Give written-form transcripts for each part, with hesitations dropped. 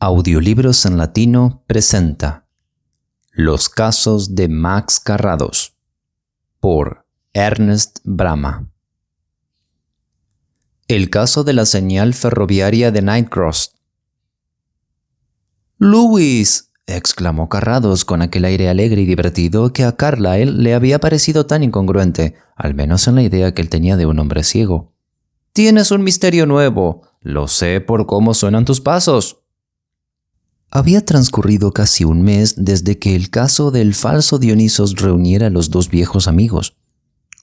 Audiolibros en Latino presenta Los casos de Max Carrados por Ernest Brama. El caso de la señal ferroviaria de Nightcross. «¡Louis!», exclamó Carrados con aquel aire alegre y divertido que a Carlyle le había parecido tan incongruente, al menos en la idea que él tenía de un hombre ciego. «¡Tienes un misterio nuevo! Lo sé por cómo suenan tus pasos». Había transcurrido casi un mes desde que el caso del falso Dionisos reuniera a los dos viejos amigos.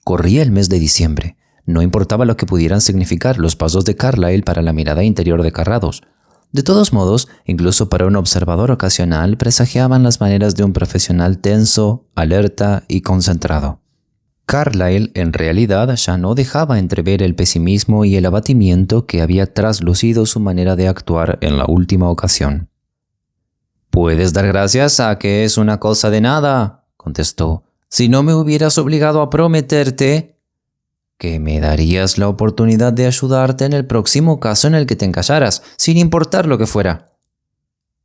Corría el mes de diciembre. No importaba lo que pudieran significar los pasos de Carlyle para la mirada interior de Carrados. De todos modos, incluso para un observador ocasional, presagiaban las maneras de un profesional tenso, alerta y concentrado. Carlyle, en realidad, ya no dejaba entrever el pesimismo y el abatimiento que había traslucido su manera de actuar en la última ocasión. «Puedes dar gracias a que es una cosa de nada», contestó. «Si no me hubieras obligado a prometerte que me darías la oportunidad de ayudarte en el próximo caso en el que te encallaras, sin importar lo que fuera».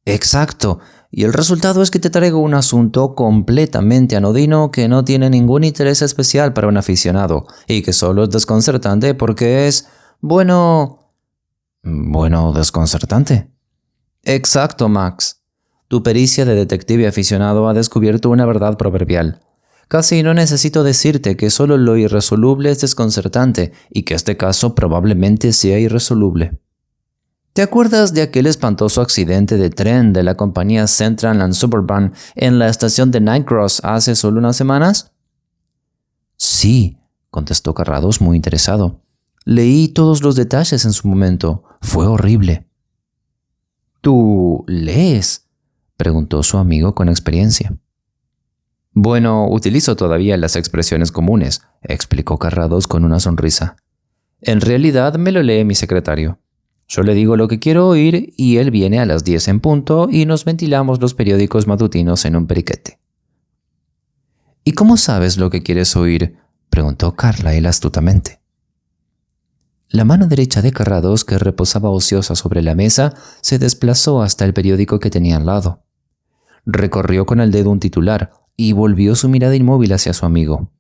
«Exacto, y el resultado es que te traigo un asunto completamente anodino que no tiene ningún interés especial para un aficionado, y que solo es desconcertante porque es, desconcertante». «Exacto, Max. Tu pericia de detective aficionado ha descubierto una verdad proverbial. Casi no necesito decirte que solo lo irresoluble es desconcertante y que este caso probablemente sea irresoluble. ¿Te acuerdas de aquel espantoso accidente de tren de la compañía Central and Suburban en la estación de Nightcross hace solo unas semanas?» «Sí», contestó Carrados muy interesado. «Leí todos los detalles en su momento. Fue horrible». «¿Tú lees?», preguntó su amigo con experiencia. «Bueno, utilizo todavía las expresiones comunes», explicó Carrados con una sonrisa. «En realidad me lo lee mi secretario. Yo le digo lo que quiero oír y él viene a las 10 en punto y nos ventilamos los periódicos matutinos en un periquete». «¿Y cómo sabes lo que quieres oír?», preguntó Carlyle astutamente. La mano derecha de Carrados, que reposaba ociosa sobre la mesa, se desplazó hasta el periódico que tenía al lado. Recorrió con el dedo un titular y volvió su mirada inmóvil hacia su amigo.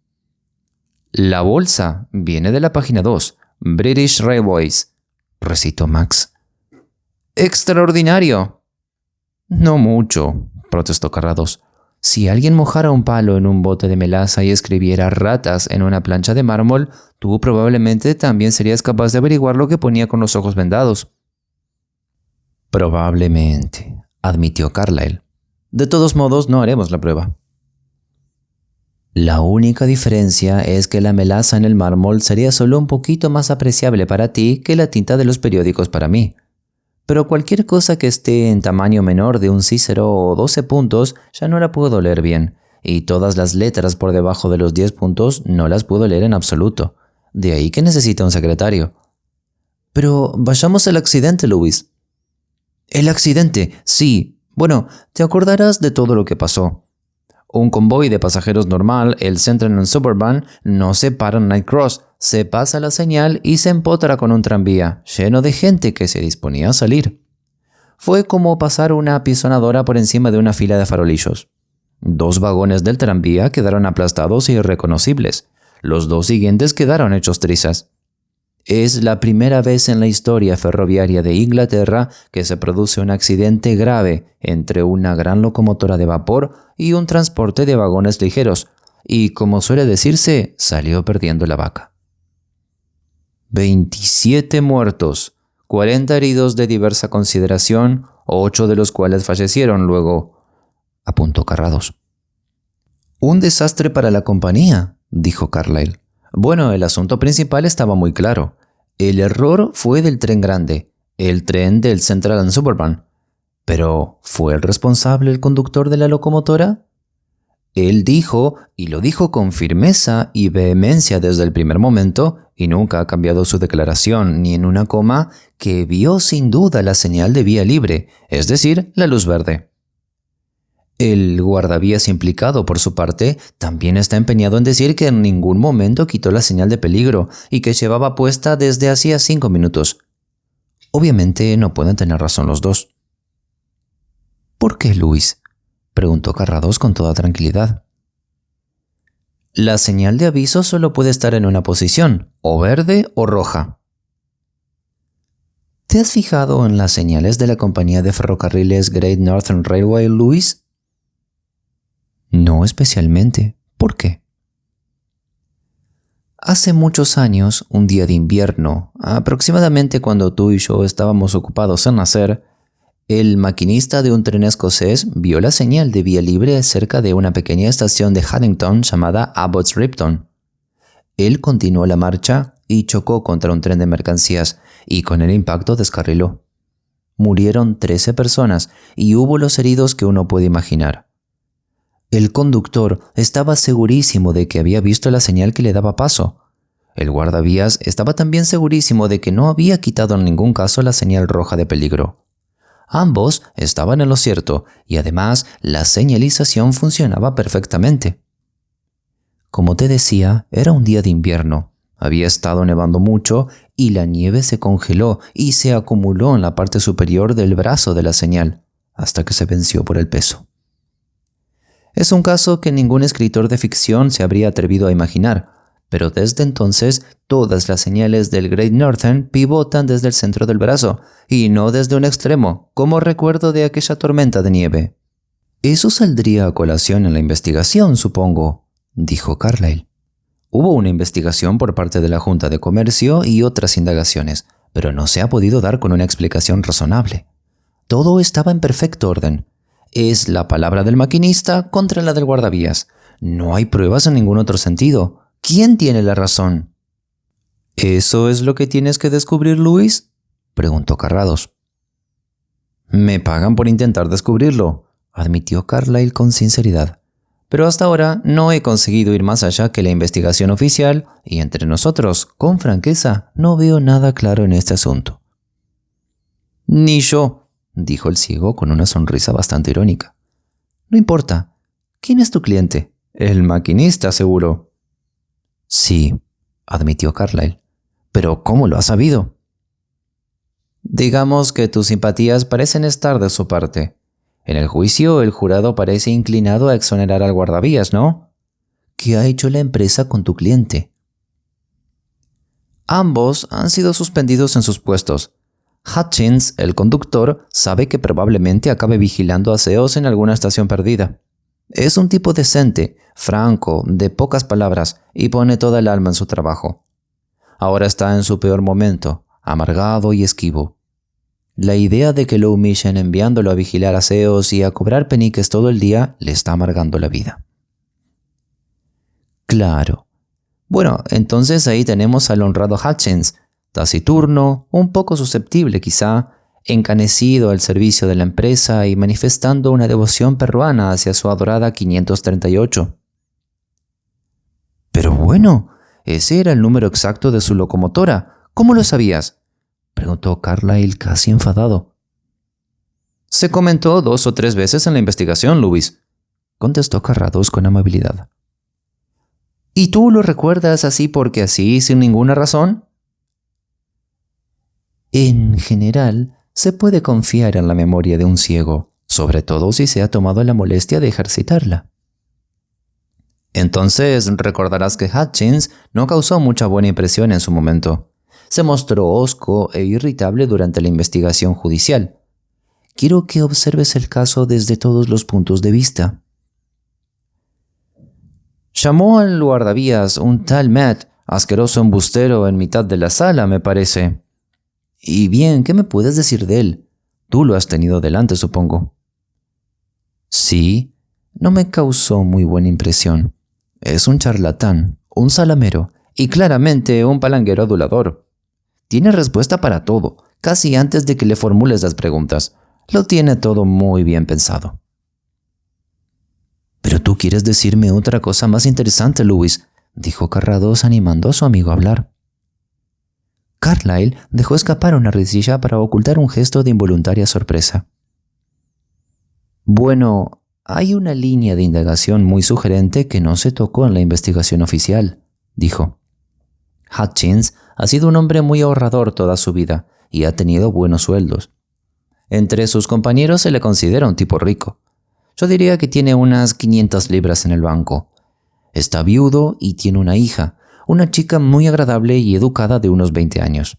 «La bolsa viene de la página 2, British Railways», recitó Max. «¡Extraordinario!». «No mucho», protestó Carrados. «Si alguien mojara un palo en un bote de melaza y escribiera ratas en una plancha de mármol, tú probablemente también serías capaz de averiguar lo que ponía con los ojos vendados». «Probablemente», admitió Carlyle. «De todos modos, no haremos la prueba». «La única diferencia es que la melaza en el mármol sería solo un poquito más apreciable para ti que la tinta de los periódicos para mí. Pero cualquier cosa que esté en tamaño menor de un Cícero o 12 puntos ya no la puedo leer bien, y todas las letras por debajo de los 10 puntos no las puedo leer en absoluto. De ahí que necesita un secretario». «Pero vayamos al accidente, Louis». «El accidente, sí. Bueno, te acordarás de todo lo que pasó. Un convoy de pasajeros normal, el Central and Suburban, no se para en Nightcross, se pasa la señal y se empotra con un tranvía, lleno de gente que se disponía a salir. Fue como pasar una apisonadora por encima de una fila de farolillos. 2 vagones del tranvía quedaron aplastados e irreconocibles. Los 2 siguientes quedaron hechos trizas. Es la primera vez en la historia ferroviaria de Inglaterra que se produce un accidente grave entre una gran locomotora de vapor y un transporte de vagones ligeros, y como suele decirse, salió perdiendo la vaca. 27 muertos, 40 heridos de diversa consideración, 8 de los cuales fallecieron luego», apuntó Carrados. «Un desastre para la compañía», dijo Carlyle. «Bueno, el asunto principal estaba muy claro. El error fue del tren grande, el tren del Central and Suburban. Pero, ¿fue el responsable el conductor de la locomotora? Él dijo, y lo dijo con firmeza y vehemencia desde el primer momento, y nunca ha cambiado su declaración ni en una coma, que vio sin duda la señal de vía libre, es decir, la luz verde. El guardavías implicado, por su parte, también está empeñado en decir que en ningún momento quitó la señal de peligro y que llevaba puesta desde hacía 5 minutos. Obviamente no pueden tener razón los dos». ¿Por qué, Luis?, preguntó Carrados con toda tranquilidad. La señal de aviso solo puede estar en una posición, o verde o roja. ¿Te has fijado en las señales de la compañía de ferrocarriles Great Northern Railway, Luis? No especialmente. ¿Por qué? Hace muchos años, un día de invierno, aproximadamente cuando tú y yo estábamos ocupados en nacer, el maquinista de un tren escocés vio la señal de vía libre cerca de una pequeña estación de Haddington llamada Abbots Ripton. Él continuó la marcha y chocó contra un tren de mercancías y con el impacto descarriló. Murieron 13 personas y hubo los heridos que uno puede imaginar. El conductor estaba segurísimo de que había visto la señal que le daba paso. El guardavías estaba también segurísimo de que no había quitado en ningún caso la señal roja de peligro. Ambos estaban en lo cierto y además la señalización funcionaba perfectamente. Como te decía, era un día de invierno. Había estado nevando mucho y la nieve se congeló y se acumuló en la parte superior del brazo de la señal, hasta que se venció por el peso. Es un caso que ningún escritor de ficción se habría atrevido a imaginar, pero desde entonces todas las señales del Great Northern pivotan desde el centro del brazo, y no desde un extremo, como recuerdo de aquella tormenta de nieve. Eso saldría a colación en la investigación, supongo, dijo Carlyle. Hubo una investigación por parte de la Junta de Comercio y otras indagaciones, pero no se ha podido dar con una explicación razonable. Todo estaba en perfecto orden. Es la palabra del maquinista contra la del guardavías. No hay pruebas en ningún otro sentido. ¿Quién tiene la razón? ¿Eso es lo que tienes que descubrir, Luis?, preguntó Carrados. Me pagan por intentar descubrirlo, admitió Carlyle con sinceridad. Pero hasta ahora no he conseguido ir más allá que la investigación oficial y entre nosotros, con franqueza, no veo nada claro en este asunto. Ni yo, dijo el ciego con una sonrisa bastante irónica. No importa. ¿Quién es tu cliente? El maquinista, seguro. Sí, admitió Carlyle. ¿Pero cómo lo has sabido? Digamos que tus simpatías parecen estar de su parte. En el juicio, el jurado parece inclinado a exonerar al guardavías, ¿no? ¿Qué ha hecho la empresa con tu cliente? Ambos han sido suspendidos en sus puestos. Hutchins, el conductor, sabe que probablemente acabe vigilando aseos en alguna estación perdida. Es un tipo decente, franco, de pocas palabras, y pone toda el alma en su trabajo. Ahora está en su peor momento, amargado y esquivo. La idea de que lo humillen enviándolo a vigilar aseos y a cobrar peniques todo el día le está amargando la vida. Claro. Bueno, entonces ahí tenemos al honrado Hutchins, taciturno, un poco susceptible quizá, encanecido al servicio de la empresa y manifestando una devoción peruana hacia su adorada 538. Pero bueno, ese era el número exacto de su locomotora. ¿Cómo lo sabías?, preguntó Carlyle casi enfadado. Se comentó 2 o 3 veces en la investigación, Luis, contestó Carrados con amabilidad. ¿Y tú lo recuerdas así porque así, sin ninguna razón? En general, se puede confiar en la memoria de un ciego, sobre todo si se ha tomado la molestia de ejercitarla. Entonces recordarás que Hutchins no causó mucha buena impresión en su momento. Se mostró hosco e irritable durante la investigación judicial. Quiero que observes el caso desde todos los puntos de vista. Llamó al guardavías un tal Matt, asqueroso embustero, en mitad de la sala, me parece. Y bien, ¿qué me puedes decir de él? Tú lo has tenido delante, supongo. Sí, no me causó muy buena impresión. Es un charlatán, un salamero y claramente un palanguero adulador. Tiene respuesta para todo, casi antes de que le formules las preguntas. Lo tiene todo muy bien pensado. Pero tú quieres decirme otra cosa más interesante, Luis, dijo Carrados animando a su amigo a hablar. Carlyle dejó escapar una risilla para ocultar un gesto de involuntaria sorpresa. Bueno, hay una línea de indagación muy sugerente que no se tocó en la investigación oficial, dijo. Hutchins ha sido un hombre muy ahorrador toda su vida y ha tenido buenos sueldos. Entre sus compañeros se le considera un tipo rico. Yo diría que tiene unas 500 libras en el banco. Está viudo y tiene una hija, una chica muy agradable y educada de unos 20 años.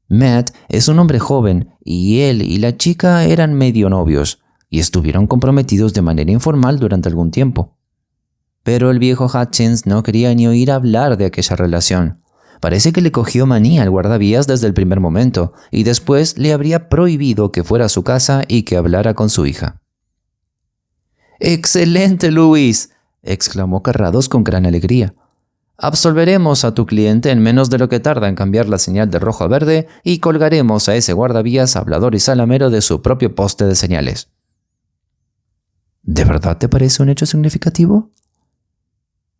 Matt es un hombre joven y él y la chica eran medio novios y estuvieron comprometidos de manera informal durante algún tiempo. Pero el viejo Hutchins no quería ni oír hablar de aquella relación. Parece que le cogió manía al guardavías desde el primer momento y después le habría prohibido que fuera a su casa y que hablara con su hija. «¡Excelente, Louis!», exclamó Carrados con gran alegría. «Absolveremos a tu cliente en menos de lo que tarda en cambiar la señal de rojo a verde y colgaremos a ese guardavías hablador y salamero de su propio poste de señales». «¿De verdad te parece un hecho significativo?».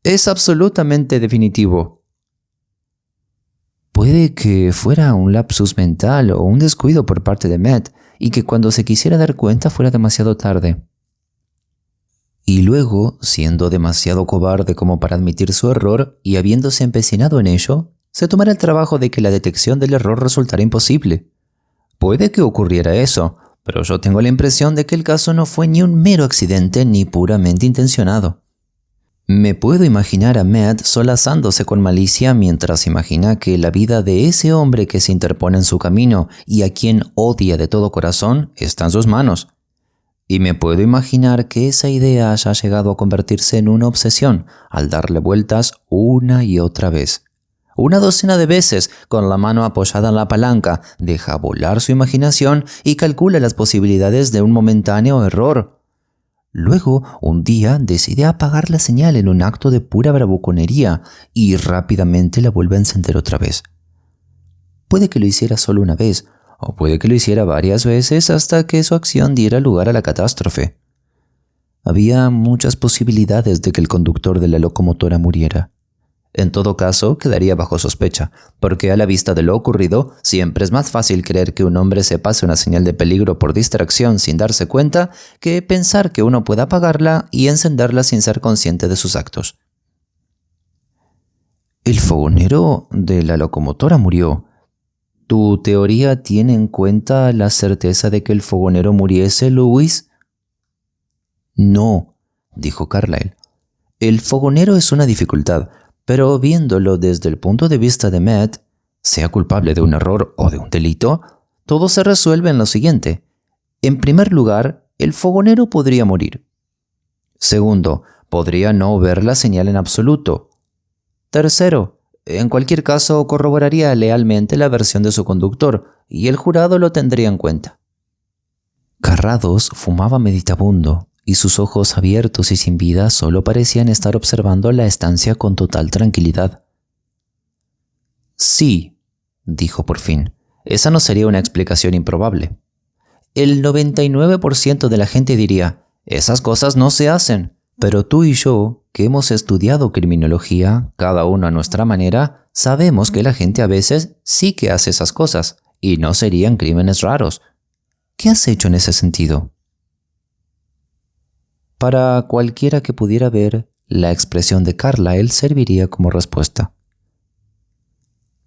«Es absolutamente definitivo». Puede que fuera un lapsus mental o un descuido por parte de Matt y que cuando se quisiera dar cuenta fuera demasiado tarde. Y luego, siendo demasiado cobarde como para admitir su error y habiéndose empecinado en ello, se tomara el trabajo de que la detección del error resultara imposible. Puede que ocurriera eso, pero yo tengo la impresión de que el caso no fue ni un mero accidente ni puramente intencionado. Me puedo imaginar a Matt solazándose con malicia mientras imagina que la vida de ese hombre que se interpone en su camino y a quien odia de todo corazón está en sus manos. Y me puedo imaginar que esa idea haya llegado a convertirse en una obsesión al darle vueltas una y otra vez. Una docena de veces, con la mano apoyada en la palanca, deja volar su imaginación y calcula las posibilidades de un momentáneo error. Luego, un día, decide apagar la señal en un acto de pura bravuconería y rápidamente la vuelve a encender otra vez. Puede que lo hiciera solo una vez, o puede que lo hiciera varias veces hasta que su acción diera lugar a la catástrofe. Había muchas posibilidades de que el conductor de la locomotora muriera. En todo caso, quedaría bajo sospecha, porque a la vista de lo ocurrido, siempre es más fácil creer que un hombre se pase una señal de peligro por distracción sin darse cuenta que pensar que uno pueda apagarla y encenderla sin ser consciente de sus actos. El fogonero de la locomotora murió. ¿Tu teoría tiene en cuenta la certeza de que el fogonero muriese, Louis? No, dijo Carlyle. El fogonero es una dificultad, pero viéndolo desde el punto de vista de Matt, sea culpable de un error o de un delito, todo se resuelve en lo siguiente. En primer lugar, el fogonero podría morir. Segundo, podría no ver la señal en absoluto. Tercero, en cualquier caso corroboraría lealmente la versión de su conductor y el jurado lo tendría en cuenta. Carrados fumaba meditabundo y sus ojos abiertos y sin vida solo parecían estar observando la estancia con total tranquilidad. Sí, dijo por fin, esa no sería una explicación improbable. El 99% de la gente diría, esas cosas no se hacen, pero tú y yo, que hemos estudiado criminología, cada uno a nuestra manera, sabemos que la gente a veces sí que hace esas cosas, y no serían crímenes raros. ¿Qué has hecho en ese sentido? Para cualquiera que pudiera ver, la expresión de Carlyle serviría como respuesta.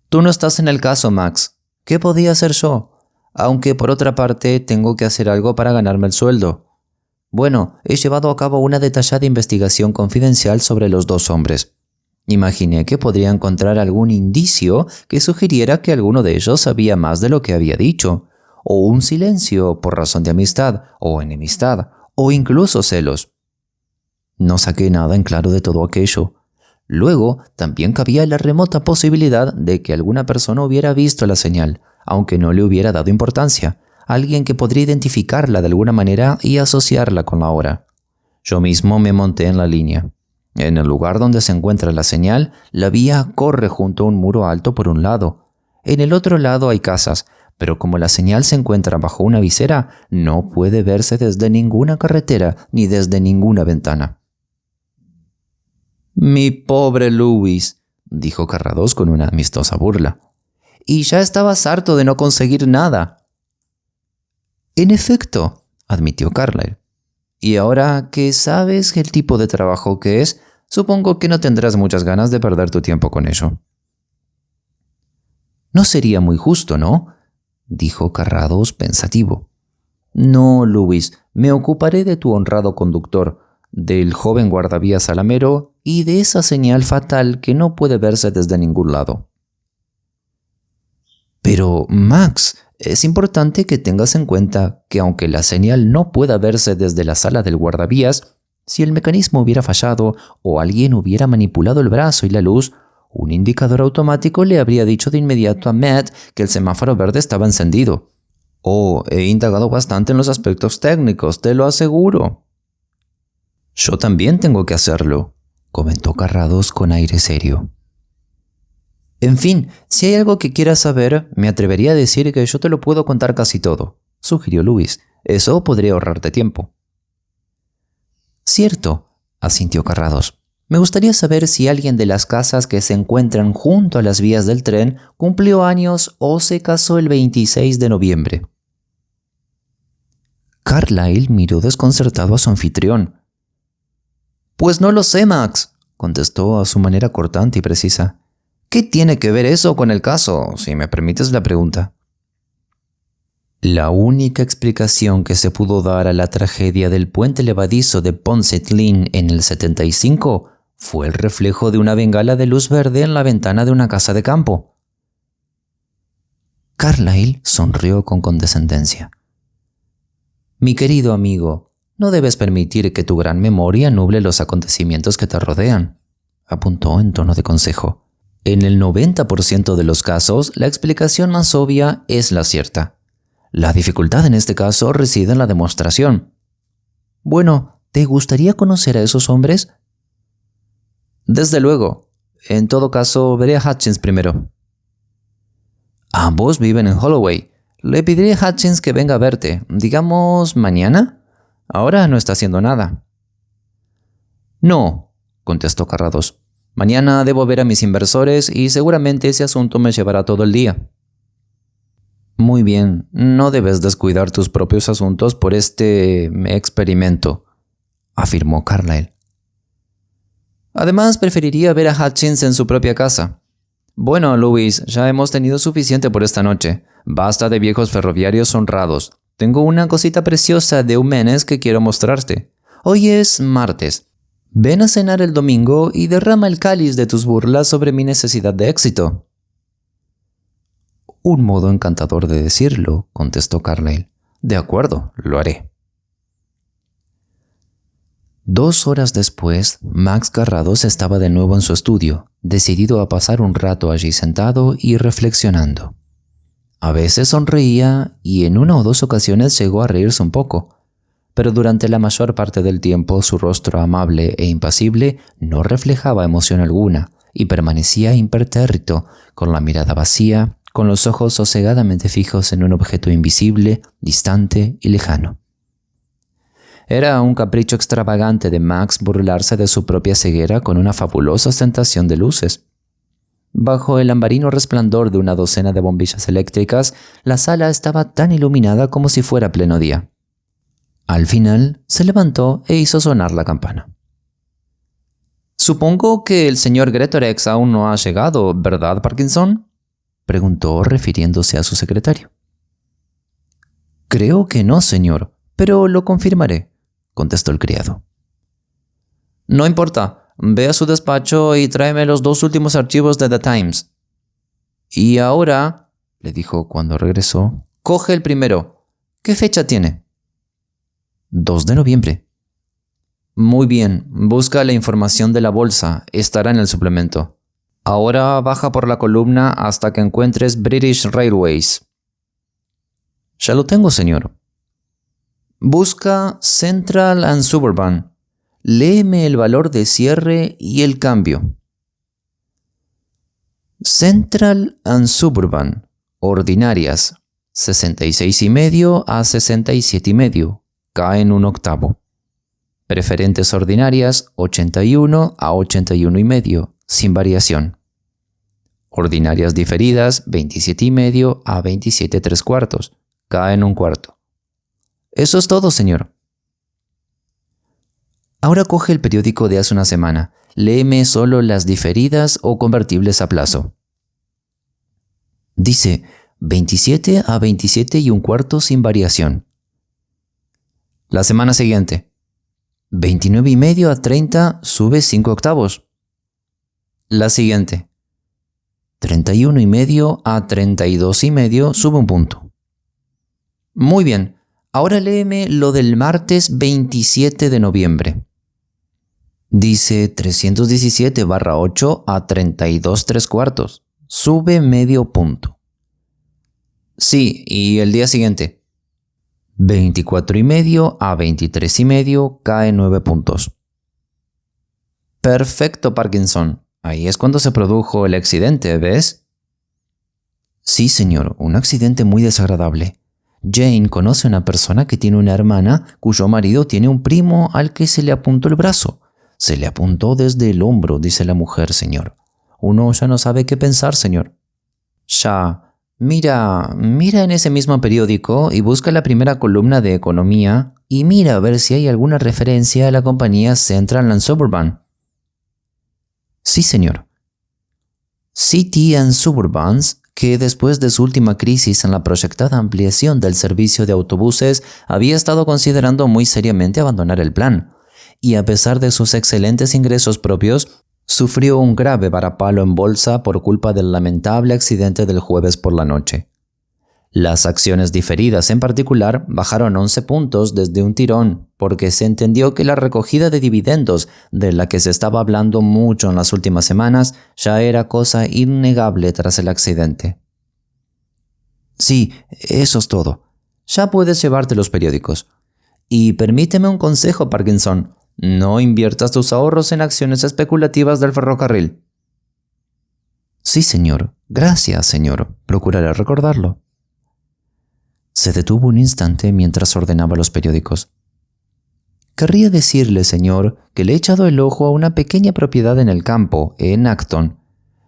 Tú no estás en el caso, Max. ¿Qué podía hacer yo? Aunque por otra parte tengo que hacer algo para ganarme el sueldo. Bueno, he llevado a cabo una detallada investigación confidencial sobre los dos hombres. Imaginé que podría encontrar algún indicio que sugiriera que alguno de ellos sabía más de lo que había dicho, o un silencio por razón de amistad o enemistad, o incluso celos. No saqué nada en claro de todo aquello. Luego, también cabía la remota posibilidad de que alguna persona hubiera visto la señal, aunque no le hubiera dado importancia, alguien que podría identificarla de alguna manera y asociarla con la hora. Yo mismo me monté en la línea. En el lugar donde se encuentra la señal, la vía corre junto a un muro alto por un lado. En el otro lado hay casas, pero como la señal se encuentra bajo una visera, no puede verse desde ninguna carretera ni desde ninguna ventana. «Mi pobre Louis», dijo Carrados con una amistosa burla. «Y ya estabas harto de no conseguir nada». «En efecto», admitió Carlyle. «Y ahora que sabes el tipo de trabajo que es, supongo que no tendrás muchas ganas de perder tu tiempo con ello». «No sería muy justo, ¿no?», dijo Carrados pensativo. No, Luis, me ocuparé de tu honrado conductor, del joven guardavías salamero y de esa señal fatal que no puede verse desde ningún lado. Pero, Max, es importante que tengas en cuenta que aunque la señal no pueda verse desde la sala del guardavías, si el mecanismo hubiera fallado o alguien hubiera manipulado el brazo y la luz, un indicador automático le habría dicho de inmediato a Matt que el semáforo verde estaba encendido. Oh, he indagado bastante en los aspectos técnicos, te lo aseguro. Yo también tengo que hacerlo, comentó Carrados con aire serio. En fin, si hay algo que quieras saber, me atrevería a decir que yo te lo puedo contar casi todo, sugirió Luis. Eso podría ahorrarte tiempo. Cierto, asintió Carrados. Me gustaría saber si alguien de las casas que se encuentran junto a las vías del tren cumplió años o se casó el 26 de noviembre. Carlyle miró desconcertado a su anfitrión. Pues no lo sé, Max, contestó a su manera cortante y precisa. ¿Qué tiene que ver eso con el caso, si me permites la pregunta? La única explicación que se pudo dar a la tragedia del puente levadizo de Ponset Lane en el 75 fue el reflejo de una bengala de luz verde en la ventana de una casa de campo. Carlyle sonrió con condescendencia. Mi querido amigo, no debes permitir que tu gran memoria nuble los acontecimientos que te rodean, apuntó en tono de consejo. En el 90% de los casos, la explicación más obvia es la cierta. La dificultad en este caso reside en la demostración. Bueno, ¿te gustaría conocer a esos hombres? Desde luego. En todo caso, veré a Hutchins primero. Ambos viven en Holloway. Le pediré a Hutchins que venga a verte, digamos, mañana. Ahora no está haciendo nada. No, contestó Carrados. Mañana debo ver a mis inversores y seguramente ese asunto me llevará todo el día. Muy bien, no debes descuidar tus propios asuntos por este experimento, afirmó Carlyle. Además, preferiría ver a Hutchins en su propia casa. Bueno, Louis, ya hemos tenido suficiente por esta noche. Basta de viejos ferroviarios honrados. Tengo una cosita preciosa de Eumenes que quiero mostrarte. Hoy es martes. Ven a cenar el domingo y derrama el cáliz de tus burlas sobre mi necesidad de éxito. Un modo encantador de decirlo, contestó Carlyle. De acuerdo, lo haré. 2 horas después, Max Carrados estaba de nuevo en su estudio, decidido a pasar un rato allí sentado y reflexionando. A veces sonreía y en 1 o 2 ocasiones llegó a reírse un poco, pero durante la mayor parte del tiempo su rostro amable e impasible no reflejaba emoción alguna y permanecía impertérrito, con la mirada vacía, con los ojos sosegadamente fijos en un objeto invisible, distante y lejano. Era un capricho extravagante de Max burlarse de su propia ceguera con una fabulosa ostentación de luces. Bajo el ambarino resplandor de una docena de bombillas eléctricas, la sala estaba tan iluminada como si fuera pleno día. Al final, se levantó e hizo sonar la campana. «Supongo que el señor Greatorex aún no ha llegado, ¿verdad, Parkinson?», preguntó refiriéndose a su secretario. «Creo que no, señor, pero lo confirmaré», contestó el criado. «No importa, ve a su despacho y tráeme los 2 últimos archivos de The Times». «Y ahora», le dijo cuando regresó, «coge el primero. ¿Qué fecha tiene?» 2 de noviembre. Muy bien, busca la información de la bolsa, estará en el suplemento. Ahora baja por la columna hasta que encuentres British Railways. Ya lo tengo, señor. Busca Central and Suburban. Léeme el valor de cierre y el cambio. Central and Suburban. Ordinarias. 66,5 a 67,5. Caen 1/8. Preferentes ordinarias 81 a 81,5, sin variación. Ordinarias diferidas 27,5 a 27,75, caen 1/4. Eso es todo, señor. Ahora coge el periódico de hace una semana. Léeme solo las diferidas o convertibles a plazo. Dice 27 a 27,25 sin variación. La semana siguiente. 29,5 a 30 sube 5 octavos. La siguiente. 31,5 a 32,5 sube un punto. Muy bien. Ahora léeme lo del martes 27 de noviembre. Dice 317/8 a 32,3/4. Sube medio punto. Sí, y el día siguiente. 24,5 a 23,5 cae 9 puntos. Perfecto, Parkinson. Ahí es cuando se produjo el accidente, ¿ves? Sí, señor, un accidente muy desagradable. Jane conoce a una persona que tiene una hermana cuyo marido tiene un primo al que se le apuntó el brazo. Se le apuntó desde el hombro, dice la mujer, señor. Uno ya no sabe qué pensar, señor. Ya. Mira en ese mismo periódico y busca la primera columna de economía y mira a ver si hay alguna referencia a la compañía Central and Suburban. Sí, señor. City and Suburbans, que después de su última crisis en la proyectada ampliación del servicio de autobuses, había estado considerando muy seriamente abandonar el plan, y a pesar de sus excelentes ingresos propios, sufrió un grave varapalo en bolsa por culpa del lamentable accidente del jueves por la noche. Las acciones diferidas en particular bajaron 11 puntos desde un tirón, porque se entendió que la recogida de dividendos, de la que se estaba hablando mucho en las últimas semanas, ya era cosa innegable tras el accidente. Sí, eso es todo. Ya puedes llevarte los periódicos. Y permíteme un consejo, Parkinson. No inviertas tus ahorros en acciones especulativas del ferrocarril. Sí, señor. Gracias, señor. Procuraré recordarlo. Se detuvo un instante mientras ordenaba los periódicos. Querría decirle, señor, que le he echado el ojo a una pequeña propiedad en el campo, en Acton.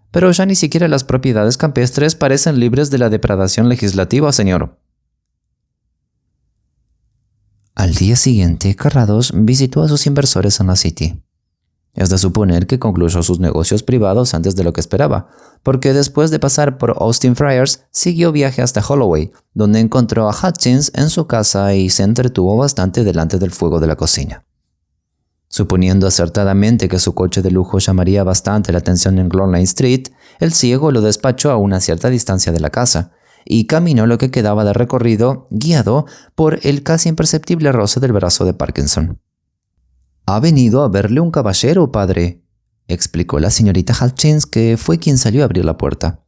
Pero ya ni siquiera las propiedades campestres parecen libres de la depredación legislativa, señor. Al día siguiente, Carrados visitó a sus inversores en la City. Es de suponer que concluyó sus negocios privados antes de lo que esperaba, porque después de pasar por Austin Friars, siguió viaje hasta Holloway, donde encontró a Hutchins en su casa y se entretuvo bastante delante del fuego de la cocina. Suponiendo acertadamente que su coche de lujo llamaría bastante la atención en Glorline Street, el ciego lo despachó a una cierta distancia de la casa, y caminó lo que quedaba de recorrido, guiado por el casi imperceptible roce del brazo de Parkinson. «Ha venido a verle un caballero, padre», explicó la señorita Hutchins, que fue quien salió a abrir la puerta.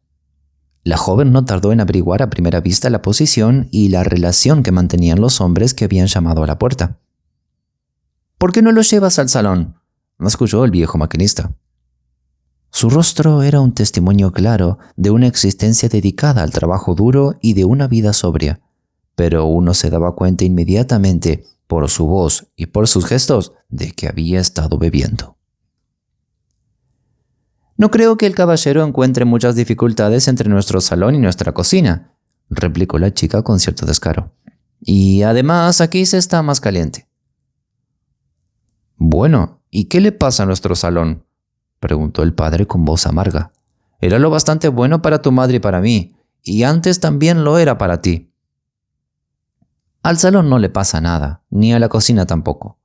La joven no tardó en averiguar a primera vista la posición y la relación que mantenían los hombres que habían llamado a la puerta. «¿Por qué no lo llevas al salón?», masculló el viejo maquinista. Su rostro era un testimonio claro de una existencia dedicada al trabajo duro y de una vida sobria, pero uno se daba cuenta inmediatamente, por su voz y por sus gestos, de que había estado bebiendo. «No creo que el caballero encuentre muchas dificultades entre nuestro salón y nuestra cocina», replicó la chica con cierto descaro. «Y además aquí se está más caliente». «Bueno, ¿y qué le pasa a nuestro salón?», preguntó el padre con voz amarga. «Era lo bastante bueno para tu madre y para mí, y antes también lo era para ti». «Al salón no le pasa nada, ni a la cocina tampoco».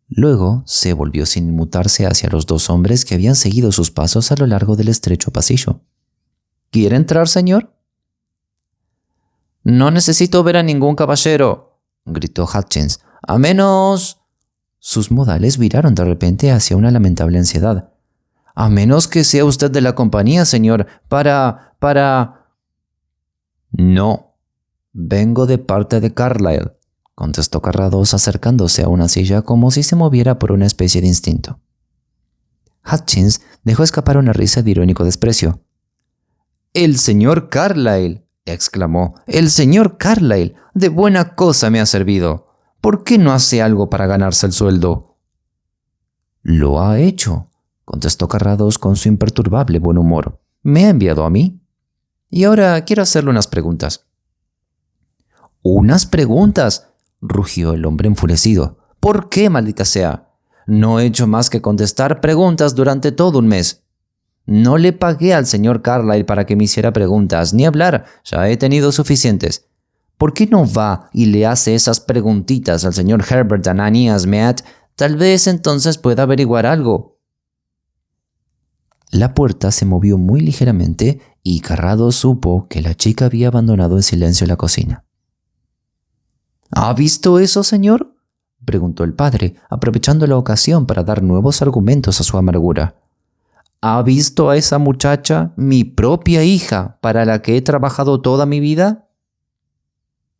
Luego se volvió sin inmutarse hacia los dos hombres que habían seguido sus pasos a lo largo del estrecho pasillo. «¿Quiere entrar, señor?» «No necesito ver a ningún caballero», gritó Hutchins. «A menos...» Sus modales viraron de repente hacia una lamentable ansiedad. «A menos que sea usted de la compañía, señor, para... «No, vengo de parte de Carlyle», contestó Carrados acercándose a una silla como si se moviera por una especie de instinto. Hutchins dejó escapar una risa de irónico desprecio. «¡El señor Carlyle!», exclamó. «¡El señor Carlyle! De buena cosa me ha servido. ¿Por qué no hace algo para ganarse el sueldo?» «Lo ha hecho», contestó Carrados con su imperturbable buen humor. «Me ha enviado a mí. Y ahora quiero hacerle unas preguntas». «¿Unas preguntas?», rugió el hombre enfurecido. «¿Por qué, maldita sea? No he hecho más que contestar preguntas durante todo un mes. No le pagué al señor Carlyle para que me hiciera preguntas, ni hablar, ya he tenido suficientes. ¿Por qué no va y le hace esas preguntitas al señor Herbert Ananias Mead? Tal vez entonces pueda averiguar algo. La puerta se movió muy ligeramente y Carrado supo que la chica había abandonado en silencio la cocina. ¿Ha visto eso, señor?, preguntó el padre, aprovechando la ocasión para dar nuevos argumentos a su amargura. ¿Ha visto a esa muchacha, mi propia hija, para la que he trabajado toda mi vida?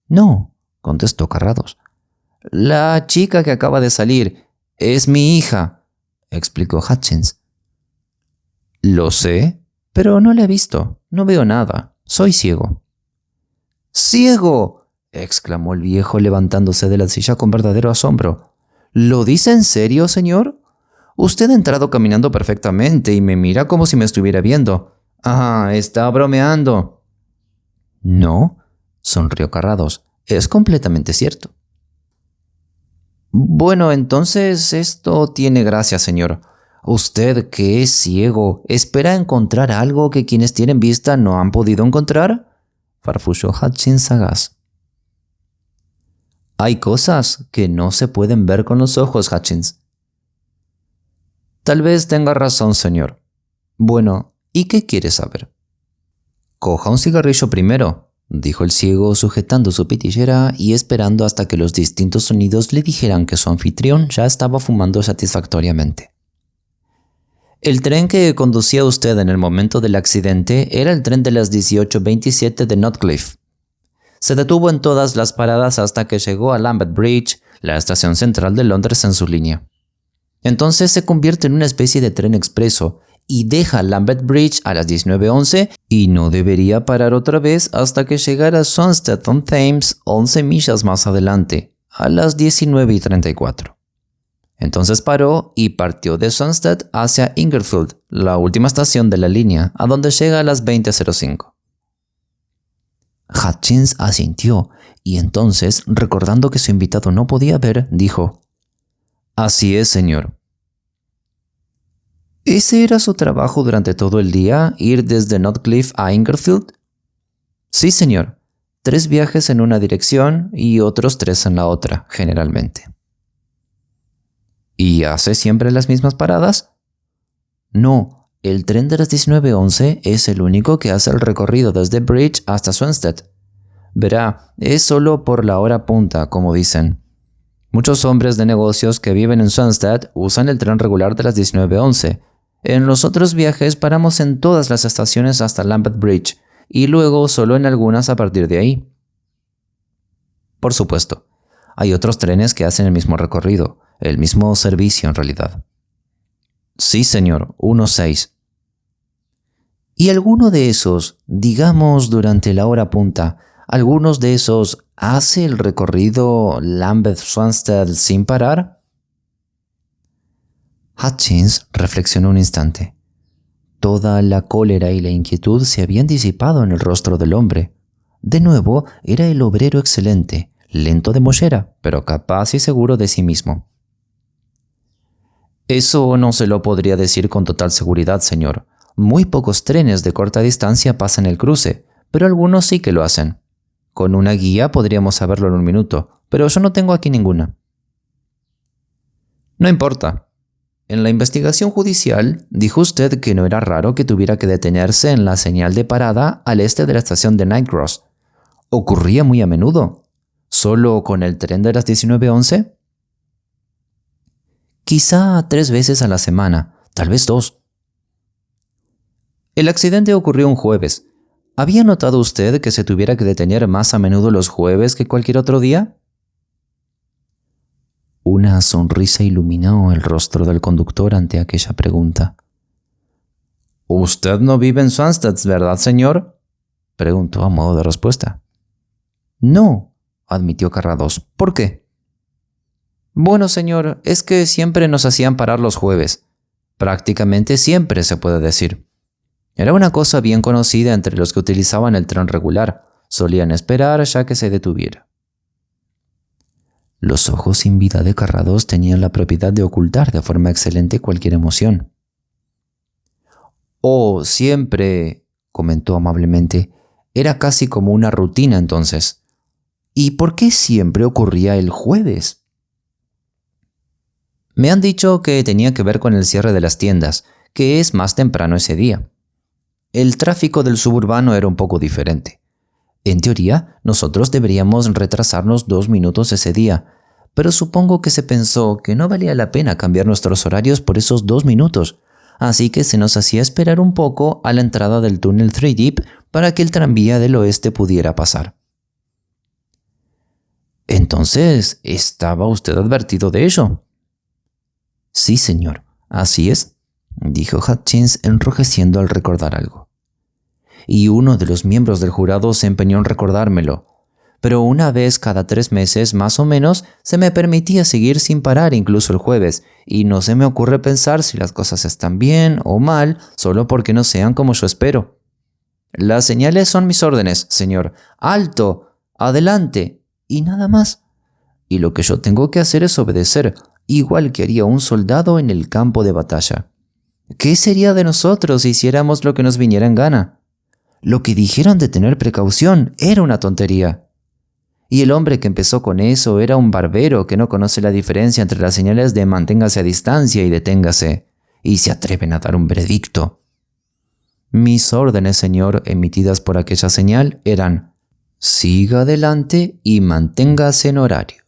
No, contestó Carrados. La chica que acaba de salir es mi hija, explicó Hutchins. Lo sé, pero no la he visto. No veo nada. Soy ciego. ¡Ciego!, exclamó el viejo levantándose de la silla con verdadero asombro. ¿Lo dice en serio, señor? Usted ha entrado caminando perfectamente y me mira como si me estuviera viendo. Ah, está bromeando. No, sonrió Carrados. Es completamente cierto. Bueno, entonces esto tiene gracia, señor. Usted, que es ciego, ¿espera encontrar algo que quienes tienen vista no han podido encontrar?, farfulló Hutchins sagaz. Hay cosas que no se pueden ver con los ojos, Hutchins. Tal vez tenga razón, señor. Bueno, ¿y qué quiere saber? Coja un cigarrillo primero, dijo el ciego sujetando su pitillera y esperando hasta que los distintos sonidos le dijeran que su anfitrión ya estaba fumando satisfactoriamente. El tren que conducía usted en el momento del accidente era el tren de las 18:27 de Notcliffe. Se detuvo en todas las paradas hasta que llegó a Lambeth Bridge, la estación central de Londres en su línea. Entonces se convierte en una especie de tren expreso y deja Lambeth Bridge a las 19:11 y no debería parar otra vez hasta que llegara a Swanstead-on-Thames 11 millas más adelante, a las 19:34. Entonces paró y partió de Swanstead hacia Ingerfield, la última estación de la línea, a donde llega a las 20:05. Hutchins asintió y entonces, recordando que su invitado no podía ver, dijo: «Así es, señor». ¿Ese era su trabajo durante todo el día, ir desde Notcliffe a Ingerfield? Sí, señor. 3 viajes en una dirección y otros 3 en la otra, generalmente. ¿Y hace siempre las mismas paradas? No, el tren de las 19:11 es el único que hace el recorrido desde Bridge hasta Swanstead. Verá, es solo por la hora punta, como dicen. Muchos hombres de negocios que viven en Swanstead usan el tren regular de las 19:11. En los otros viajes paramos en todas las estaciones hasta Lambeth Bridge y luego solo en algunas a partir de ahí. Por supuesto, hay otros trenes que hacen el mismo recorrido, el mismo servicio en realidad. Sí, señor, unos 6. ¿Y alguno de esos, digamos durante la hora punta, algunos de esos hace el recorrido Lambeth-Swanstead sin parar? Hutchins reflexionó un instante. Toda la cólera y la inquietud se habían disipado en el rostro del hombre. De nuevo, era el obrero excelente, lento de mollera, pero capaz y seguro de sí mismo. Eso no se lo podría decir con total seguridad, señor. Muy pocos trenes de corta distancia pasan el cruce, pero algunos sí que lo hacen. Con una guía podríamos saberlo en un minuto, pero yo no tengo aquí ninguna. No importa. En la investigación judicial, dijo usted que no era raro que tuviera que detenerse en la señal de parada al este de la estación de Knightcross. ¿Ocurría muy a menudo? ¿Solo con el tren de las 19:11? Quizá 3 veces a la semana, tal vez 2. El accidente ocurrió un jueves. ¿Había notado usted que se tuviera que detener más a menudo los jueves que cualquier otro día? Una sonrisa iluminó el rostro del conductor ante aquella pregunta. «Usted no vive en Swanstead, ¿verdad, señor?», preguntó a modo de respuesta. «No», admitió Carrados. «¿Por qué?». «Bueno, señor, es que siempre nos hacían parar los jueves. Prácticamente siempre, se puede decir. Era una cosa bien conocida entre los que utilizaban el tren regular. Solían esperar ya que se detuviera». Los ojos sin vida de Carrados tenían la propiedad de ocultar de forma excelente cualquier emoción. «Oh, siempre», comentó amablemente, «era casi como una rutina entonces. ¿Y por qué siempre ocurría el jueves? Me han dicho que tenía que ver con el cierre de las tiendas, que es más temprano ese día. El tráfico del suburbano era un poco diferente. En teoría, nosotros deberíamos retrasarnos 2 minutos ese día, pero supongo que se pensó que no valía la pena cambiar nuestros horarios por esos 2 minutos, así que se nos hacía esperar un poco a la entrada del túnel 3 Deep para que el tranvía del oeste pudiera pasar. Entonces, ¿estaba usted advertido de ello? Sí, señor, así es, dijo Hutchins enrojeciendo al recordar algo. Y uno de los miembros del jurado se empeñó en recordármelo, pero una vez cada 3 meses más o menos se me permitía seguir sin parar incluso el jueves, y no se me ocurre pensar si las cosas están bien o mal solo porque no sean como yo espero. Las señales son mis órdenes, señor. ¡Alto! ¡Adelante! Y nada más. Y lo que yo tengo que hacer es obedecer, igual que haría un soldado en el campo de batalla. ¿Qué sería de nosotros si hiciéramos lo que nos viniera en gana? Lo que dijeron de tener precaución era una tontería. Y el hombre que empezó con eso era un barbero que no conoce la diferencia entre las señales de manténgase a distancia y deténgase, y se atreven a dar un veredicto. Mis órdenes, señor, emitidas por aquella señal eran: siga adelante y manténgase en horario.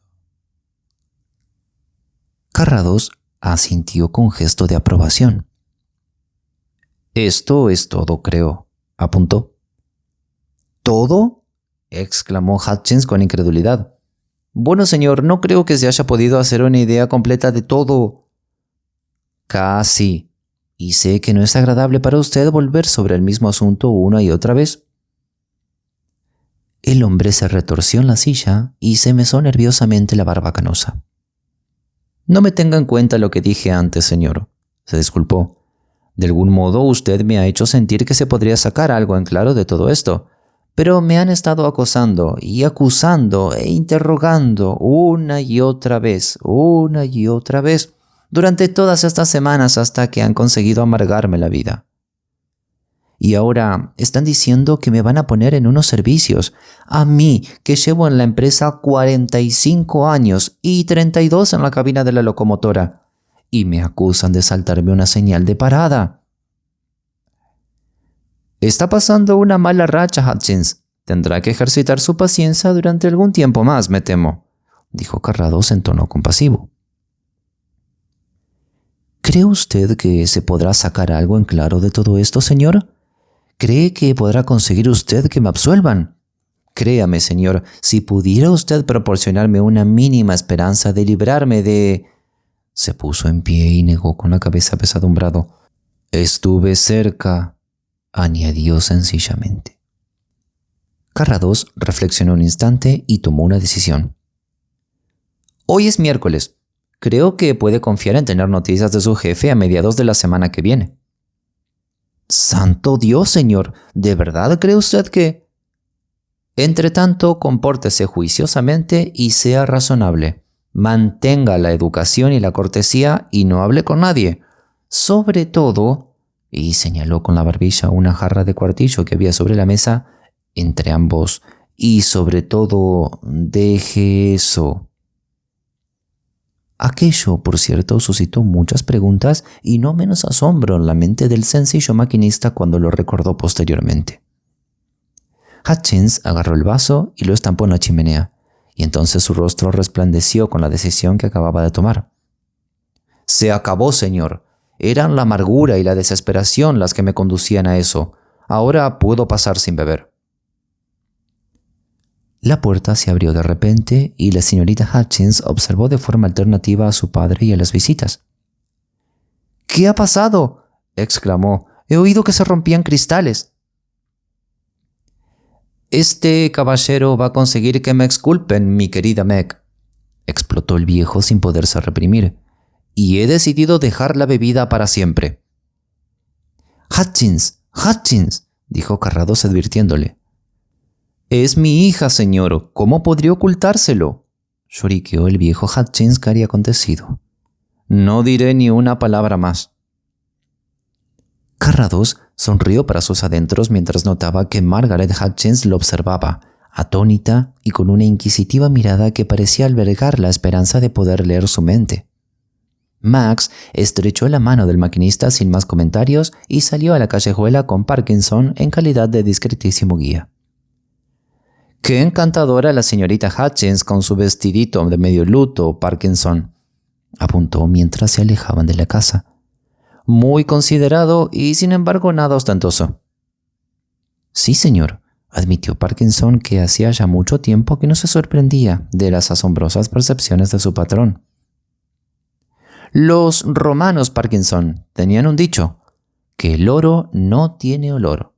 Carrados asintió con gesto de aprobación. Esto es todo, creo, apuntó. ¿Todo?, exclamó Hutchins con incredulidad. Bueno, señor, no creo que se haya podido hacer una idea completa de todo. Casi. Y sé que no es agradable para usted volver sobre el mismo asunto una y otra vez. El hombre se retorció en la silla y se mesó nerviosamente la barba canosa. No me tenga en cuenta lo que dije antes, señor, se disculpó. De algún modo usted me ha hecho sentir que se podría sacar algo en claro de todo esto, pero me han estado acosando y acusando e interrogando una y otra vez, durante todas estas semanas hasta que han conseguido amargarme la vida. Y ahora están diciendo que me van a poner en unos servicios, a mí que llevo en la empresa 45 años y 32 en la cabina de la locomotora, y me acusan de saltarme una señal de parada. Está pasando una mala racha, Hutchins. Tendrá que ejercitar su paciencia durante algún tiempo más, me temo, dijo Carrados en tono compasivo. ¿Cree usted que se podrá sacar algo en claro de todo esto, señor? ¿Cree que podrá conseguir usted que me absuelvan? Créame, señor, si pudiera usted proporcionarme una mínima esperanza de librarme de... Se puso en pie y negó con la cabeza apesadumbrado. Estuve cerca, añadió sencillamente. Carrados reflexionó un instante y tomó una decisión. Hoy es miércoles. Creo que puede confiar en tener noticias de su jefe a mediados de la semana que viene. ¡Santo Dios, señor! ¿De verdad cree usted que...? Entretanto, compórtese juiciosamente y sea razonable. Mantenga la educación y la cortesía y no hable con nadie. Sobre todo, y señaló con la barbilla una jarra de cuartillo que había sobre la mesa, entre ambos, y sobre todo, deje eso. Aquello, por cierto, suscitó muchas preguntas y no menos asombro en la mente del sencillo maquinista cuando lo recordó posteriormente. Hutchins agarró el vaso y lo estampó en la chimenea, y entonces su rostro resplandeció con la decisión que acababa de tomar. Se acabó, señor. Eran la amargura y la desesperación las que me conducían a eso. Ahora puedo pasar sin beber. La puerta se abrió de repente y la señorita Hutchins observó de forma alternativa a su padre y a las visitas. «¿Qué ha pasado?», exclamó. «He oído que se rompían cristales». «Este caballero va a conseguir que me exculpen, mi querida Meg», explotó el viejo sin poderse reprimir. «Y he decidido dejar la bebida para siempre». «Hutchins, Hutchins», dijo Carrados advirtiéndole. «Es mi hija, señor. ¿Cómo podría ocultárselo?», lloriqueó el viejo Hutchins cari acontecido. «No diré ni una palabra más». Carrados sonrió para sus adentros mientras notaba que Margaret Hutchins lo observaba, atónita y con una inquisitiva mirada que parecía albergar la esperanza de poder leer su mente. Max estrechó la mano del maquinista sin más comentarios y salió a la callejuela con Parkinson en calidad de discretísimo guía. «Qué encantadora la señorita Hutchins con su vestidito de medio luto, Parkinson», apuntó mientras se alejaban de la casa. «Muy considerado y sin embargo nada ostentoso». «Sí, señor», admitió Parkinson, que hacía ya mucho tiempo que no se sorprendía de las asombrosas percepciones de su patrón. Los romanos, Parkinson, tenían un dicho, que el oro no tiene olor.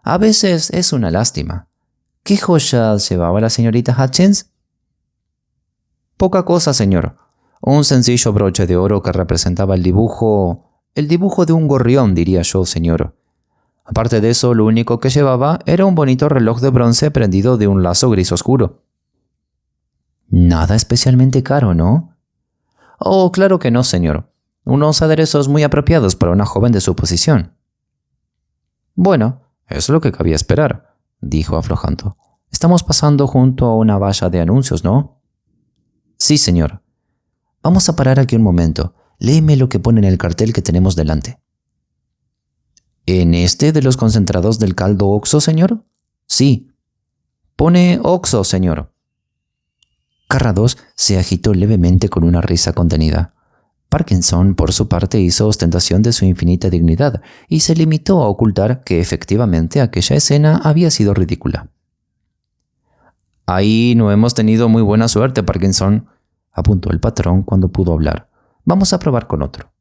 A veces es una lástima. ¿Qué joyas llevaba la señorita Hutchins? Poca cosa, señor. Un sencillo broche de oro que representaba el dibujo de un gorrión, diría yo, señor. Aparte de eso, lo único que llevaba era un bonito reloj de bronce prendido de un lazo gris oscuro. Nada especialmente caro, ¿no? Oh, claro que no, señor. Unos aderezos muy apropiados para una joven de su posición. Bueno, es lo que cabía esperar, dijo aflojando. Estamos pasando junto a una valla de anuncios, ¿no? Sí, señor. Vamos a parar aquí un momento. Léeme lo que pone en el cartel que tenemos delante. ¿En este de los concentrados del caldo Oxo, señor? Sí. Pone Oxo, señor. Carrados se agitó levemente con una risa contenida. Parkinson, por su parte, hizo ostentación de su infinita dignidad y se limitó a ocultar que efectivamente aquella escena había sido ridícula. «Ahí no hemos tenido muy buena suerte, Parkinson», apuntó el patrón cuando pudo hablar. «Vamos a probar con otro».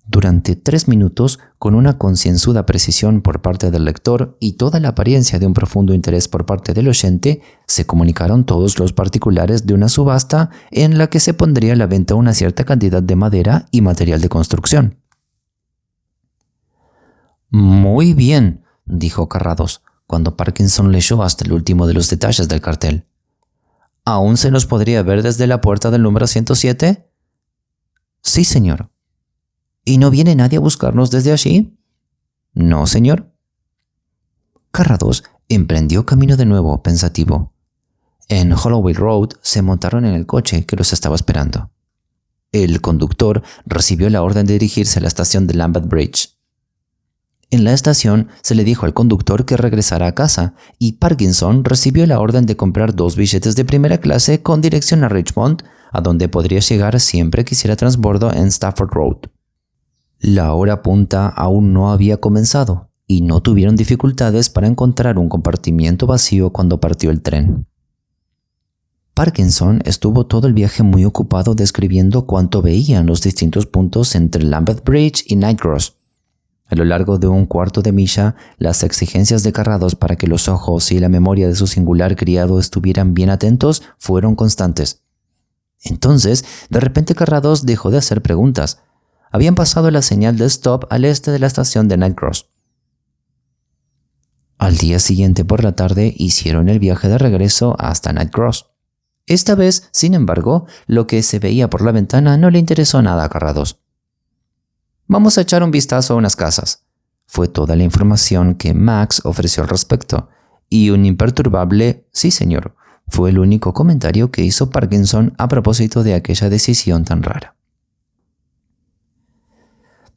Durante 3 minutos, con una concienzuda precisión por parte del lector y toda la apariencia de un profundo interés por parte del oyente, se comunicaron todos los particulares de una subasta en la que se pondría a la venta una cierta cantidad de madera y material de construcción. «Muy bien», dijo Carrados, cuando Parkinson leyó hasta el último de los detalles del cartel. «¿Aún se nos podría ver desde la puerta del número 107? Sí, señor. ¿Y no viene nadie a buscarnos desde allí? No, señor. Carrados emprendió camino de nuevo, pensativo. En Holloway Road se montaron en el coche que los estaba esperando. El conductor recibió la orden de dirigirse a la estación de Lambeth Bridge. En la estación se le dijo al conductor que regresara a casa y Parkinson recibió la orden de comprar 2 billetes de primera clase con dirección a Richmond, a donde podría llegar siempre que hiciera transbordo en Stafford Road. La hora punta aún no había comenzado y no tuvieron dificultades para encontrar un compartimiento vacío cuando partió el tren. Parkinson estuvo todo el viaje muy ocupado describiendo cuánto veía en los distintos puntos entre Lambeth Bridge y Knightcross. A lo largo de 1/4 de milla, las exigencias de Carrados para que los ojos y la memoria de su singular criado estuvieran bien atentos fueron constantes. Entonces, de repente Carrados dejó de hacer preguntas. Habían pasado la señal de stop al este de la estación de Knightcross. Al día siguiente por la tarde hicieron el viaje de regreso hasta Knightcross. Esta vez, sin embargo, lo que se veía por la ventana no le interesó nada a Carrados. «Vamos a echar un vistazo a unas casas», fue toda la información que Max ofreció al respecto, y un imperturbable «sí, señor» fue el único comentario que hizo Parkinson a propósito de aquella decisión tan rara.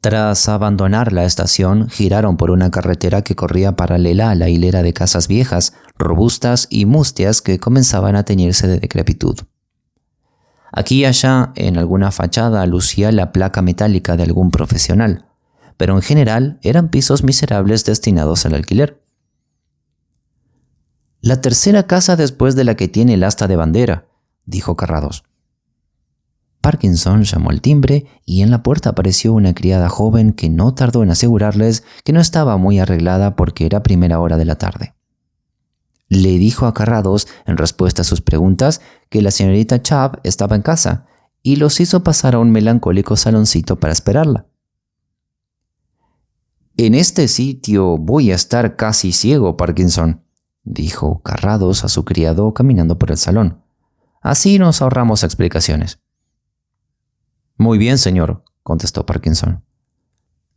Tras abandonar la estación, giraron por una carretera que corría paralela a la hilera de casas viejas, robustas y mustias que comenzaban a teñirse de decrepitud. Aquí y allá, en alguna fachada, lucía la placa metálica de algún profesional, pero en general eran pisos miserables destinados al alquiler. «La tercera casa después de la que tiene el asta de bandera», dijo Carrados. Parkinson llamó al timbre y en la puerta apareció una criada joven que no tardó en asegurarles que no estaba muy arreglada porque era primera hora de la tarde. Le dijo a Carrados, en respuesta a sus preguntas, que la señorita Chubb estaba en casa y los hizo pasar a un melancólico saloncito para esperarla. «En este sitio voy a estar casi ciego, Parkinson», dijo Carrados a su criado caminando por el salón. «Así nos ahorramos explicaciones». «Muy bien, señor», contestó Parkinson.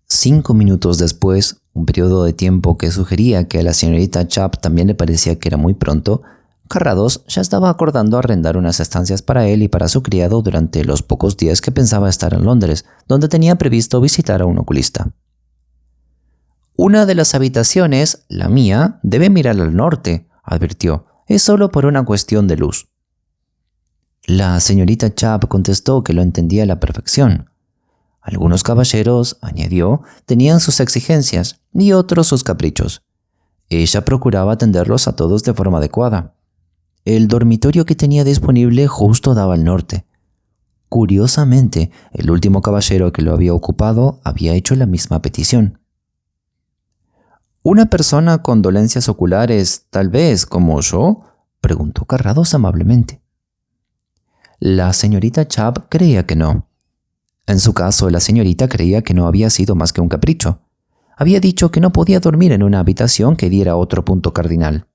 5 minutos después, un periodo de tiempo que sugería que a la señorita Chubb también le parecía que era muy pronto, Carrados ya estaba acordando arrendar unas estancias para él y para su criado durante los pocos días que pensaba estar en Londres, donde tenía previsto visitar a un oculista. «Una de las habitaciones, la mía, debe mirar al norte», advirtió. «Es solo por una cuestión de luz». La señorita Chubb contestó que lo entendía a la perfección. Algunos caballeros, añadió, tenían sus exigencias y otros sus caprichos. Ella procuraba atenderlos a todos de forma adecuada. El dormitorio que tenía disponible justo daba al norte. Curiosamente, el último caballero que lo había ocupado había hecho la misma petición. «¿Una persona con dolencias oculares, tal vez, como yo?», preguntó Carrados amablemente. La señorita Chubb creía que no. En su caso, la señorita creía que no había sido más que un capricho. Había dicho que no podía dormir en una habitación que diera otro punto cardinal.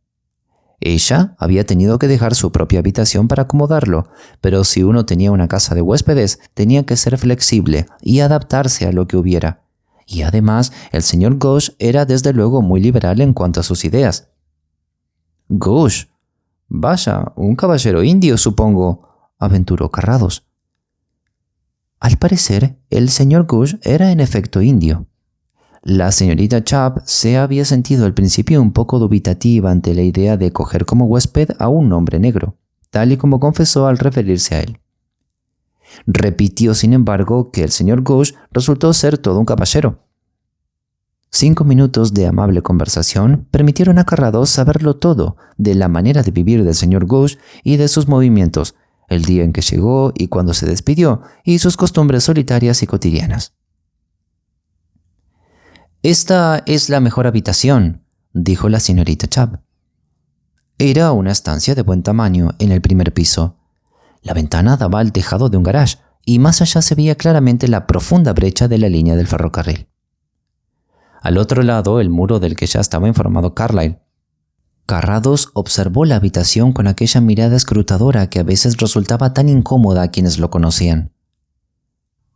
Ella había tenido que dejar su propia habitación para acomodarlo, pero si uno tenía una casa de huéspedes, tenía que ser flexible y adaptarse a lo que hubiera. Y además, el señor Ghosh era desde luego muy liberal en cuanto a sus ideas. «Ghosh, vaya, un caballero indio, supongo», aventuró Carrados. Al parecer, el señor Ghosh era en efecto indio. La señorita Chubb se había sentido al principio un poco dubitativa ante la idea de coger como huésped a un hombre negro, tal y como confesó al referirse a él. Repitió, sin embargo, que el señor Ghosh resultó ser todo un caballero. 5 minutos de amable conversación permitieron a Carrados saberlo todo de la manera de vivir del señor Ghosh y de sus movimientos, el día en que llegó y cuando se despidió, y sus costumbres solitarias y cotidianas. «Esta es la mejor habitación», dijo la señorita Chubb. Era una estancia de buen tamaño en el primer piso. La ventana daba al tejado de un garage y más allá se veía claramente la profunda brecha de la línea del ferrocarril. Al otro lado, el muro del que ya estaba informado Carlyle. Carrados observó la habitación con aquella mirada escrutadora que a veces resultaba tan incómoda a quienes lo conocían.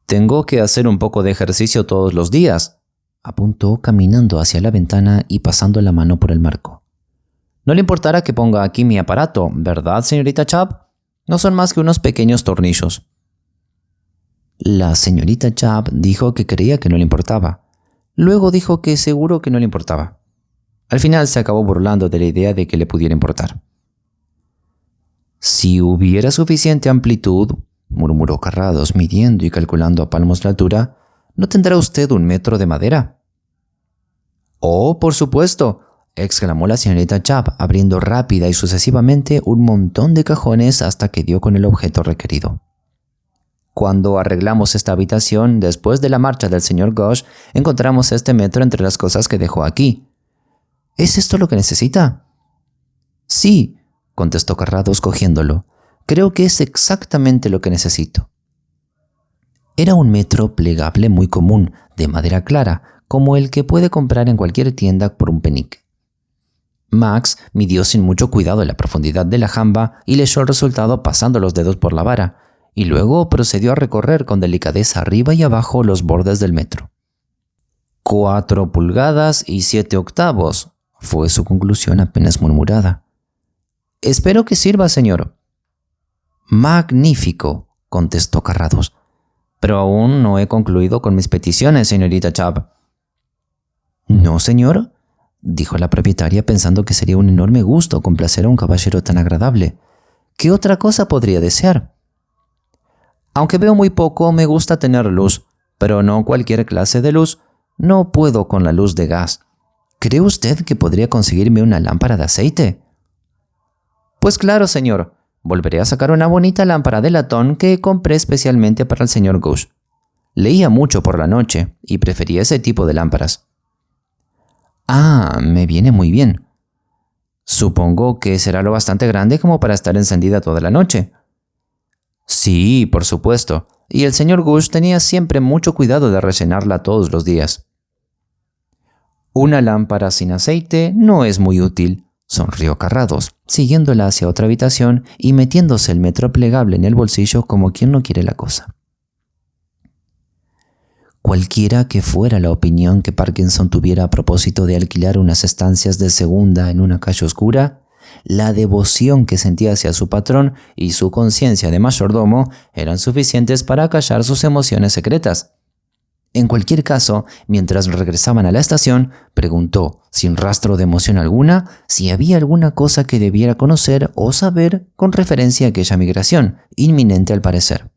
«Tengo que hacer un poco de ejercicio todos los días», apuntó caminando hacia la ventana y pasando la mano por el marco. «No le importará que ponga aquí mi aparato, ¿verdad, señorita Chubb? No son más que unos pequeños tornillos». La señorita Chubb dijo que creía que no le importaba. Luego dijo que seguro que no le importaba. Al final se acabó burlando de la idea de que le pudiera importar. «Si hubiera suficiente amplitud», murmuró Carrados, midiendo y calculando a palmos la altura, «¿no tendrá usted 1 metro de madera?» «Oh, por supuesto», exclamó la señorita Chubb, abriendo rápida y sucesivamente un montón de cajones hasta que dio con el objeto requerido. «Cuando arreglamos esta habitación, después de la marcha del señor Ghosh, encontramos este metro entre las cosas que dejó aquí». «¿Es esto lo que necesita?» «Sí», contestó Carrados cogiéndolo. «Creo que es exactamente lo que necesito». Era un metro plegable muy común, de madera clara, como el que puede comprar en cualquier tienda por un penique. Max midió sin mucho cuidado la profundidad de la jamba y leyó el resultado pasando los dedos por la vara, y luego procedió a recorrer con delicadeza arriba y abajo los bordes del metro. 4 pulgadas y 7 octavos, fue su conclusión apenas murmurada. «Espero que sirva, señor». «Magnífico», contestó Carrados. «Pero aún no he concluido con mis peticiones, señorita Chubb». «¿No, señor?», dijo la propietaria pensando que sería un enorme gusto complacer a un caballero tan agradable. «¿Qué otra cosa podría desear?» «Aunque veo muy poco, me gusta tener luz, pero no cualquier clase de luz. No puedo con la luz de gas. ¿Cree usted que podría conseguirme una lámpara de aceite?» «Pues claro, señor. Volveré a sacar una bonita lámpara de latón que compré especialmente para el señor Ghosh. Leía mucho por la noche y prefería ese tipo de lámparas». «Ah, me viene muy bien. Supongo que será lo bastante grande como para estar encendida toda la noche». «Sí, por supuesto. Y el señor Ghosh tenía siempre mucho cuidado de rellenarla todos los días». «Una lámpara sin aceite no es muy útil», sonrió Carrados, siguiéndola hacia otra habitación y metiéndose el metro plegable en el bolsillo como quien no quiere la cosa. Cualquiera que fuera la opinión que Parkinson tuviera a propósito de alquilar unas estancias de segunda en una calle oscura, la devoción que sentía hacia su patrón y su conciencia de mayordomo eran suficientes para acallar sus emociones secretas. En cualquier caso, mientras regresaban a la estación, preguntó, sin rastro de emoción alguna, si había alguna cosa que debiera conocer o saber con referencia a aquella migración, inminente al parecer.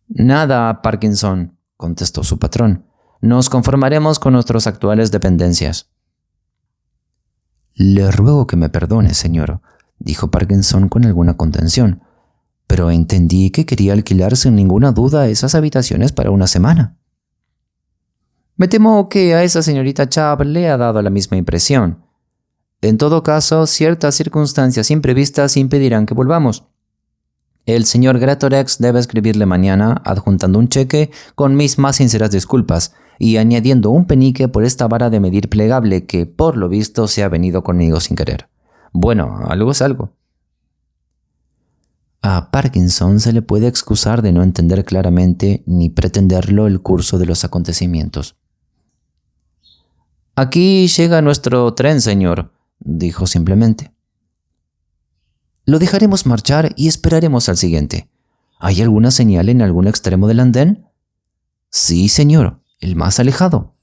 «Nada, Parkinson», contestó su patrón. «Nos conformaremos con nuestras actuales dependencias». «Le ruego que me perdone, señor», dijo Parkinson con alguna contención, «pero entendí que quería alquilar sin ninguna duda esas habitaciones para una semana». «Me temo que a esa señorita Chubb le ha dado la misma impresión. En todo caso, ciertas circunstancias imprevistas impedirán que volvamos. El señor Greatorex debe escribirle mañana adjuntando un cheque con mis más sinceras disculpas y añadiendo un penique por esta vara de medir plegable que, por lo visto, se ha venido conmigo sin querer. Bueno, algo es algo». A Parkinson se le puede excusar de no entender claramente ni pretenderlo el curso de los acontecimientos. «Aquí llega nuestro tren, señor», dijo simplemente. «Lo dejaremos marchar y esperaremos al siguiente. ¿Hay alguna señal en algún extremo del andén?» «Sí, señor, el más alejado».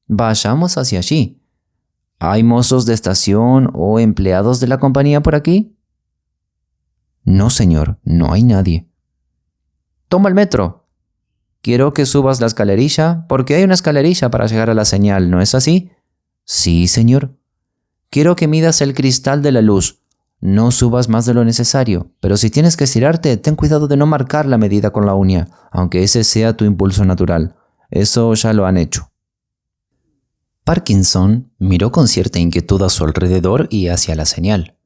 «Vayamos hacia allí. ¿Hay mozos de estación o empleados de la compañía por aquí?» «No, señor, no hay nadie». «Toma el metro. Quiero que subas la escalerilla, porque hay una escalerilla para llegar a la señal, ¿no es así?» «Sí, señor». «Quiero que midas el cristal de la luz. No subas más de lo necesario, pero si tienes que estirarte, ten cuidado de no marcar la medida con la uña, aunque ese sea tu impulso natural. Eso ya lo han hecho». Parkinson miró con cierta inquietud a su alrededor y hacia la señal.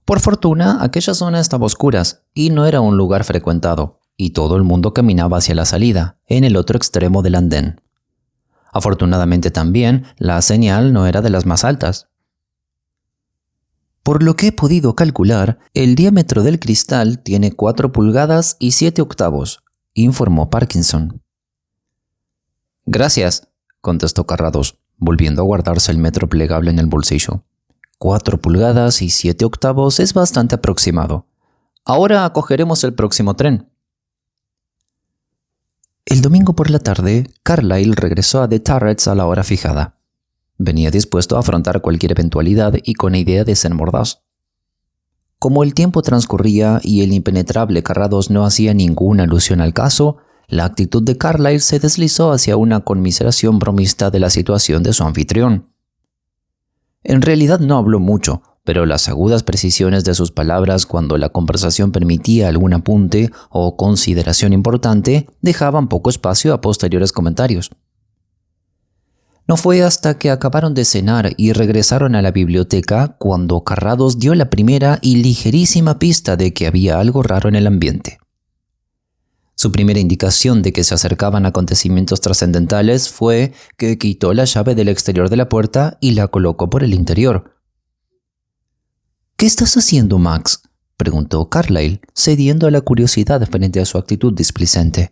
Por fortuna, aquella zona estaba a oscuras y no era un lugar frecuentado, y todo el mundo caminaba hacia la salida, en el otro extremo del andén. Afortunadamente también, la señal no era de las más altas. «Por lo que he podido calcular, el diámetro del cristal tiene 4 pulgadas y 7 octavos», informó Parkinson. «Gracias», contestó Carrados, volviendo a guardarse el metro plegable en el bolsillo. 4 pulgadas y 7 octavos es bastante aproximado. Ahora acogeremos el próximo tren. El domingo por la tarde, Carlyle regresó a The Turrets a la hora fijada. Venía dispuesto a afrontar cualquier eventualidad y con idea de ser mordaz. Como el tiempo transcurría y el impenetrable Carrados no hacía ninguna alusión al caso, la actitud de Carlyle se deslizó hacia una conmiseración bromista de la situación de su anfitrión. En realidad no habló mucho, pero las agudas precisiones de sus palabras cuando la conversación permitía algún apunte o consideración importante dejaban poco espacio a posteriores comentarios. No fue hasta que acabaron de cenar y regresaron a la biblioteca cuando Carrados dio la primera y ligerísima pista de que había algo raro en el ambiente. Su primera indicación de que se acercaban acontecimientos trascendentales fue que quitó la llave del exterior de la puerta y la colocó por el interior. «¿Qué estás haciendo, Max?», preguntó Carlyle, cediendo a la curiosidad frente a su actitud displicente.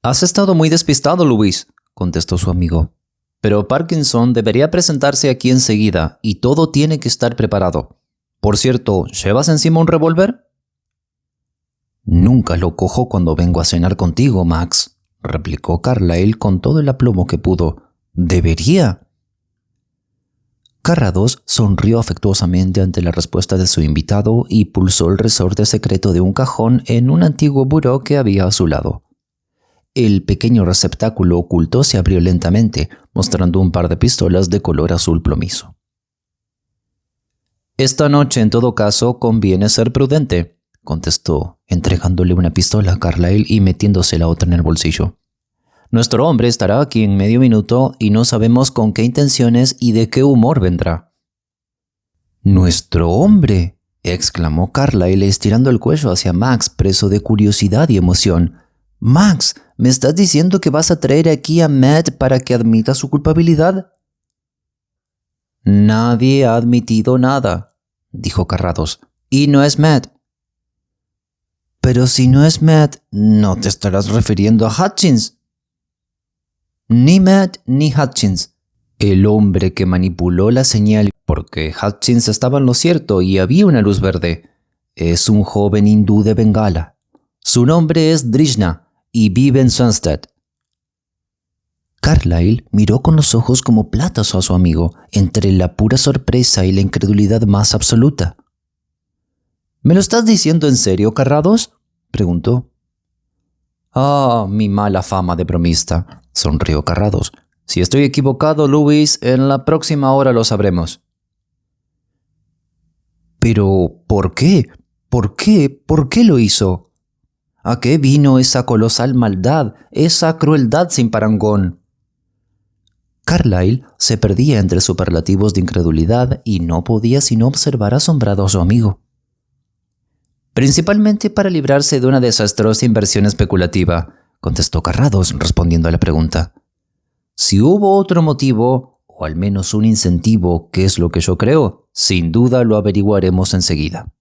«Has estado muy despistado, Luis», contestó su amigo. «Pero Parkinson debería presentarse aquí enseguida y todo tiene que estar preparado. Por cierto, ¿llevas encima un revólver?» «Nunca lo cojo cuando vengo a cenar contigo, Max», replicó Carlyle con todo el aplomo que pudo. «¿Debería?». Carrados sonrió afectuosamente ante la respuesta de su invitado y pulsó el resorte secreto de un cajón en un antiguo buró que había a su lado. El pequeño receptáculo oculto se abrió lentamente, mostrando un par de pistolas de color azul plomizo. «Esta noche, en todo caso, conviene ser prudente», contestó, entregándole una pistola a Carlyle y metiéndose la otra en el bolsillo. «Nuestro hombre estará aquí en medio minuto y no sabemos con qué intenciones y de qué humor vendrá». «¿Nuestro hombre?», exclamó Carlyle estirando el cuello hacia Max, preso de curiosidad y emoción. «Max, ¿me estás diciendo que vas a traer aquí a Matt para que admita su culpabilidad?» «Nadie ha admitido nada», dijo Carrados, «y no es Matt». «Pero si no es Matt, ¿no te estarás refiriendo a Hutchins?», Ni Matt ni Hutchins. El hombre que manipuló la señal porque Hutchins estaba en lo cierto y había una luz verde es un joven hindú de Bengala. Su nombre es Drishna y vive en Sunstead. Carlyle miró con los ojos como platos a su amigo, entre la pura sorpresa y la incredulidad más absoluta. ¿Me lo estás diciendo en serio, Carrados?, preguntó. Ah, mi mala fama de bromista, sonrió Carrados. Si estoy equivocado, Louis, en la próxima hora lo sabremos. Pero, ¿por qué? ¿Por qué? ¿Por qué lo hizo? ¿A qué vino esa colosal maldad, esa crueldad sin parangón? Carlyle se perdía entre superlativos de incredulidad y no podía sino observar asombrado a su amigo. Principalmente para librarse de una desastrosa inversión especulativa, contestó Carrados respondiendo a la pregunta. Si hubo otro motivo, o al menos un incentivo, que es lo que yo creo, sin duda lo averiguaremos enseguida.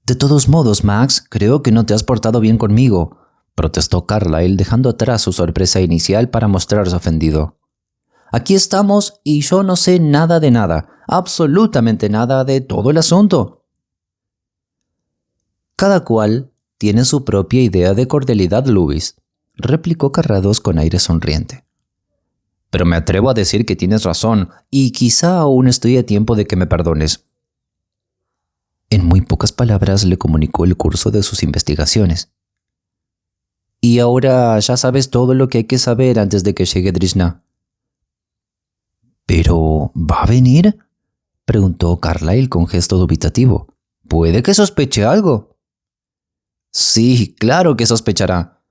De todos modos, Max, creo que no te has portado bien conmigo, protestó Carlyle dejando atrás su sorpresa inicial para mostrarse ofendido. Aquí estamos y yo no sé nada de nada, absolutamente nada de todo el asunto. Cada cual tiene su propia idea de cordialidad, Louis, replicó Carrados con aire sonriente. Pero me atrevo a decir que tienes razón y quizá aún estoy a tiempo de que me perdones. En muy pocas palabras le comunicó el curso de sus investigaciones. Y ahora ya sabes todo lo que hay que saber antes de que llegue Drishna. ¿Pero va a venir?, preguntó Carlyle con gesto dubitativo. ¿Puede que sospeche algo? Sí, claro que sospechará.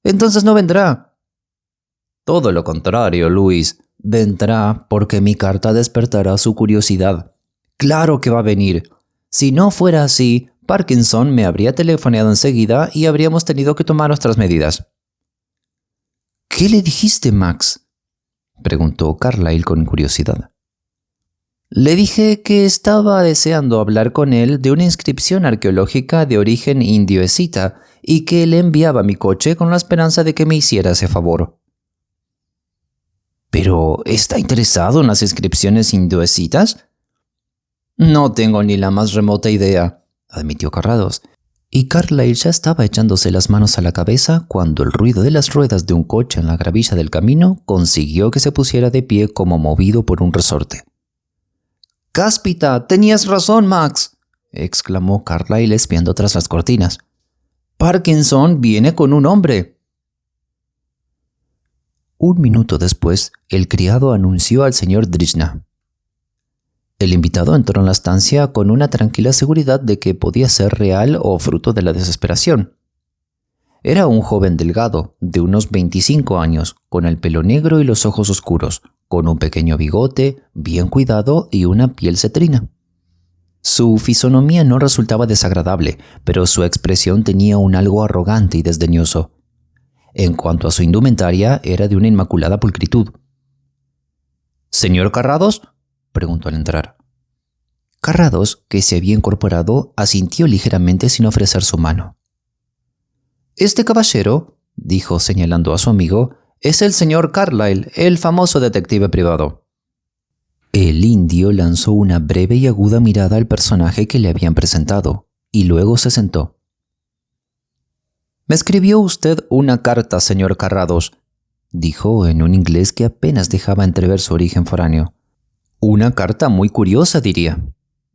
Entonces no vendrá. Todo lo contrario, Louis. Vendrá porque mi carta despertará su curiosidad. Claro que va a venir. Si no fuera así, Parkinson me habría telefoneado enseguida y habríamos tenido que tomar nuestras medidas. ¿Qué le dijiste, Max?, preguntó Carlyle con curiosidad. Le dije que estaba deseando hablar con él de una inscripción arqueológica de origen indio-escita y que le enviaba mi coche con la esperanza de que me hiciera ese favor. ¿Pero está interesado en las inscripciones indio-escitas? No tengo ni la más remota idea, admitió Carrados, y Carlyle ya estaba echándose las manos a la cabeza cuando el ruido de las ruedas de un coche en la gravilla del camino consiguió que se pusiera de pie como movido por un resorte. «¡Cáspita! ¡Tenías razón, Max!», exclamó Carlyle espiando tras las cortinas. «Parkinson viene con un hombre». Un minuto después, el criado anunció al señor Drishna. El invitado entró en la estancia con una tranquila seguridad de que podía ser real o fruto de la desesperación. Era un joven delgado, de unos 25 años, con el pelo negro y los ojos oscuros, con un pequeño bigote, bien cuidado y una piel cetrina. Su fisonomía no resultaba desagradable, pero su expresión tenía un algo arrogante y desdeñoso. En cuanto a su indumentaria, era de una inmaculada pulcritud. «¿Señor Carrados?», preguntó al entrar. Carrados, que se había incorporado, asintió ligeramente sin ofrecer su mano. «Este caballero», dijo señalando a su amigo, «es el señor Carlyle, el famoso detective privado». El indio lanzó una breve y aguda mirada al personaje que le habían presentado, y luego se sentó. «Me escribió usted una carta, señor Carrados», dijo en un inglés que apenas dejaba entrever su origen foráneo. «Una carta muy curiosa, diría.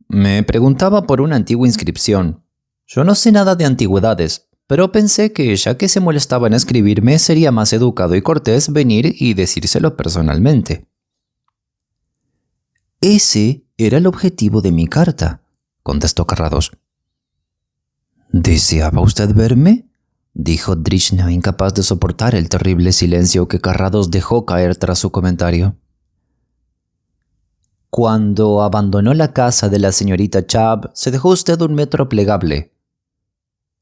Me preguntaba por una antigua inscripción. Yo no sé nada de antigüedades, pero pensé que ya que se molestaba en escribirme, sería más educado y cortés venir y decírselo personalmente». «Ese era el objetivo de mi carta», contestó Carrados. «¿Deseaba usted verme?», dijo Drishna, incapaz de soportar el terrible silencio que Carrados dejó caer tras su comentario. «Cuando abandonó la casa de la señorita Chubb, se dejó usted un metro plegable».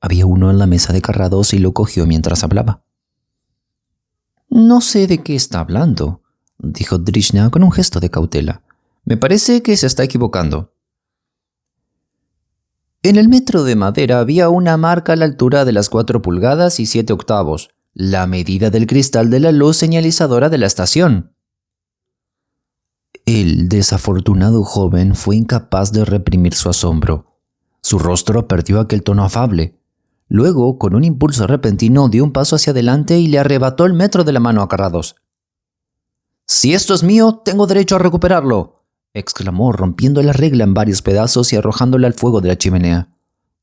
Había uno en la mesa de Carrados y lo cogió mientras hablaba. «No sé de qué está hablando», dijo Drishna con un gesto de cautela. «Me parece que se está equivocando». En el metro de madera había una marca a la altura de las 4 pulgadas y 7 octavos, la medida del cristal de la luz señalizadora de la estación. El desafortunado joven fue incapaz de reprimir su asombro. Su rostro perdió aquel tono afable. Luego, con un impulso repentino, dio un paso hacia adelante y le arrebató el metro de la mano a Carrados. «Si esto es mío, tengo derecho a recuperarlo», exclamó, rompiendo la regla en varios pedazos y arrojándola al fuego de la chimenea.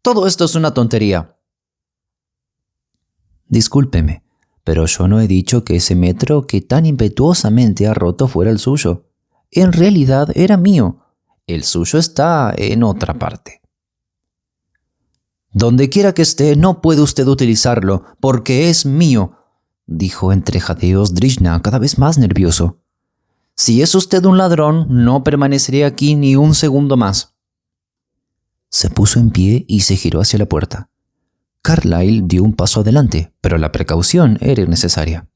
«Todo esto es una tontería». «Discúlpeme, pero yo no he dicho que ese metro que tan impetuosamente ha roto fuera el suyo. En realidad era mío. El suyo está en otra parte». «Donde quiera que esté, no puede usted utilizarlo, porque es mío», dijo entre jadeos Drishna, cada vez más nervioso. «Si es usted un ladrón, no permaneceré aquí ni un segundo más». Se puso en pie y se giró hacia la puerta. Carlyle dio un paso adelante, pero la precaución era innecesaria.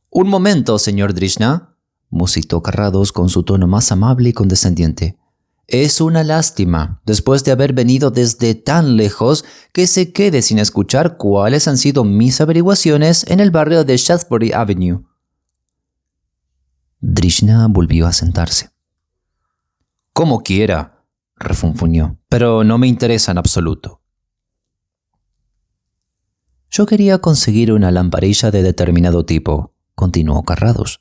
«Un momento, señor Drishna», musitó Carrados con su tono más amable y condescendiente. «Es una lástima, después de haber venido desde tan lejos, que se quede sin escuchar cuáles han sido mis averiguaciones en el barrio de Shaftesbury Avenue». Drishna volvió a sentarse. «Como quiera», refunfuñó, «pero no me interesa en absoluto». «Yo quería conseguir una lamparilla de determinado tipo», continuó Carrados.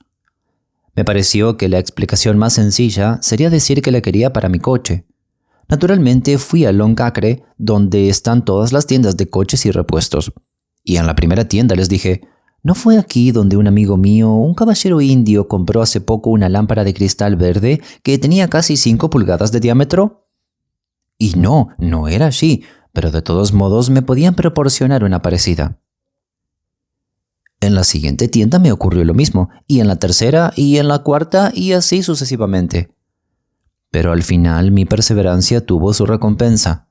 «Me pareció que la explicación más sencilla sería decir que la quería para mi coche. Naturalmente fui a Long Acre, donde están todas las tiendas de coches y repuestos. Y en la primera tienda les dije, ¿no fue aquí donde un amigo mío, un caballero indio, compró hace poco una lámpara de cristal verde que tenía casi 5 pulgadas de diámetro? Y no era allí, pero de todos modos me podían proporcionar una parecida. En la siguiente tienda me ocurrió lo mismo, y en la tercera, y en la cuarta, y así sucesivamente. Pero al final mi perseverancia tuvo su recompensa.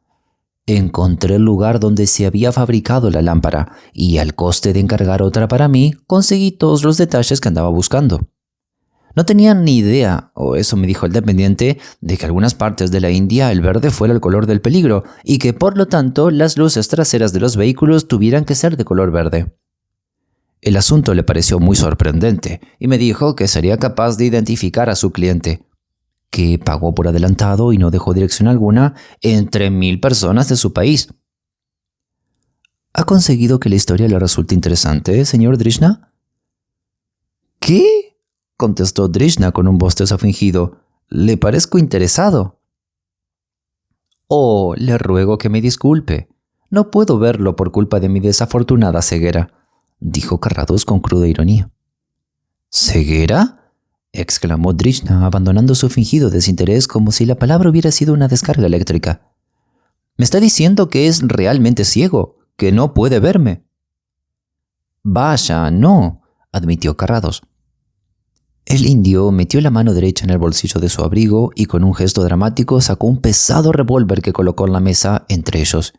Encontré el lugar donde se había fabricado la lámpara, y al coste de encargar otra para mí, conseguí todos los detalles que andaba buscando. No tenían ni idea, o eso me dijo el dependiente, de que en algunas partes de la India el verde fuera el color del peligro, y que por lo tanto las luces traseras de los vehículos tuvieran que ser de color verde. El asunto le pareció muy sorprendente y me dijo que sería capaz de identificar a su cliente, que pagó por adelantado y no dejó dirección alguna entre 1000 personas de su país. ¿Ha conseguido que la historia le resulte interesante, señor Drishna? ¿Qué? Contestó Drishna con un bostezo fingido. ¿Le parezco interesado? Oh, le ruego que me disculpe. No puedo verlo por culpa de mi desafortunada ceguera, dijo Carrados con cruda ironía. ¿Ceguera?, exclamó Drishna, abandonando su fingido desinterés como si la palabra hubiera sido una descarga eléctrica. «Me está diciendo que es realmente ciego, que no puede verme». «Vaya, no», admitió Carrados. El indio metió la mano derecha en el bolsillo de su abrigo y con un gesto dramático sacó un pesado revólver que colocó en la mesa entre ellos.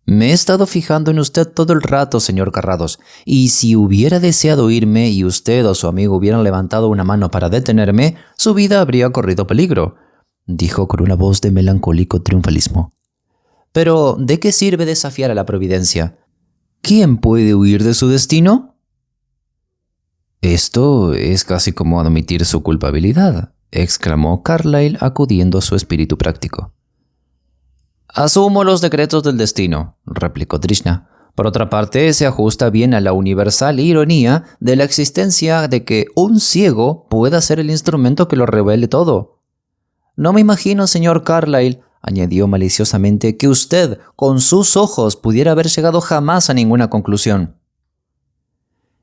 «Me he estado fijando en usted todo el rato, señor Carrados, y si hubiera deseado irme y usted o su amigo hubieran levantado una mano para detenerme, su vida habría corrido peligro», dijo con una voz de melancólico triunfalismo. «Pero, ¿de qué sirve desafiar a la providencia? ¿Quién puede huir de su destino?» «Esto es casi como admitir su culpabilidad», exclamó Carlyle acudiendo a su espíritu práctico. «Asumo los decretos del destino», replicó Drishna. «Por otra parte, se ajusta bien a la universal ironía de la existencia de que un ciego pueda ser el instrumento que lo revele todo. No me imagino, señor Carlyle», añadió maliciosamente, «que usted, con sus ojos, pudiera haber llegado jamás a ninguna conclusión».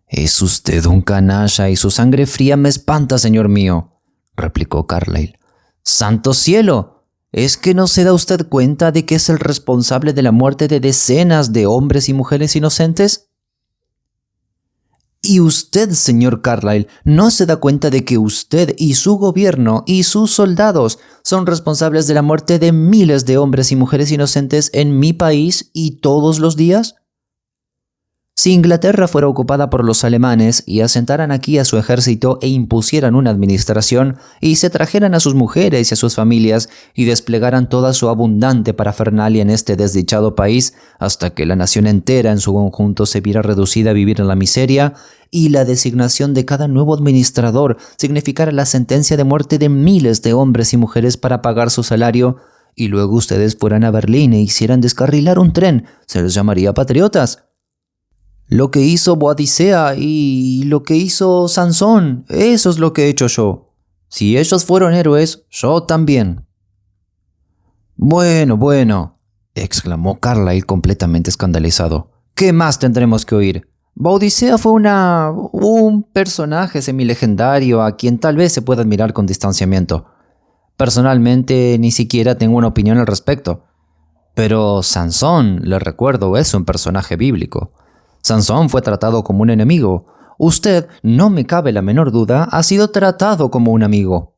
«Es usted un canalla y su sangre fría me espanta, señor mío», replicó Carlyle. «¡Santo cielo! ¿Es que no se da usted cuenta de que es el responsable de la muerte de decenas de hombres y mujeres inocentes? Y usted, señor Carlyle, ¿no se da cuenta de que usted y su gobierno y sus soldados son responsables de la muerte de miles de hombres y mujeres inocentes en mi país y todos los días? Si Inglaterra fuera ocupada por los alemanes y asentaran aquí a su ejército e impusieran una administración y se trajeran a sus mujeres y a sus familias y desplegaran toda su abundante parafernalia en este desdichado país hasta que la nación entera en su conjunto se viera reducida a vivir en la miseria y la designación de cada nuevo administrador significara la sentencia de muerte de miles de hombres y mujeres para pagar su salario y luego ustedes fueran a Berlín e hicieran descarrilar un tren, ¿se les llamaría patriotas? Lo que hizo Boadicea y lo que hizo Sansón, eso es lo que he hecho yo. Si ellos fueron héroes, yo también. Bueno, exclamó Carlyle completamente escandalizado. ¿Qué más tendremos que oír? Boadicea fue un personaje semilegendario a quien tal vez se pueda admirar con distanciamiento. Personalmente, ni siquiera tengo una opinión al respecto. Pero Sansón, le recuerdo, es un personaje bíblico. Sansón fue tratado como un enemigo. Usted, no me cabe la menor duda, ha sido tratado como un amigo.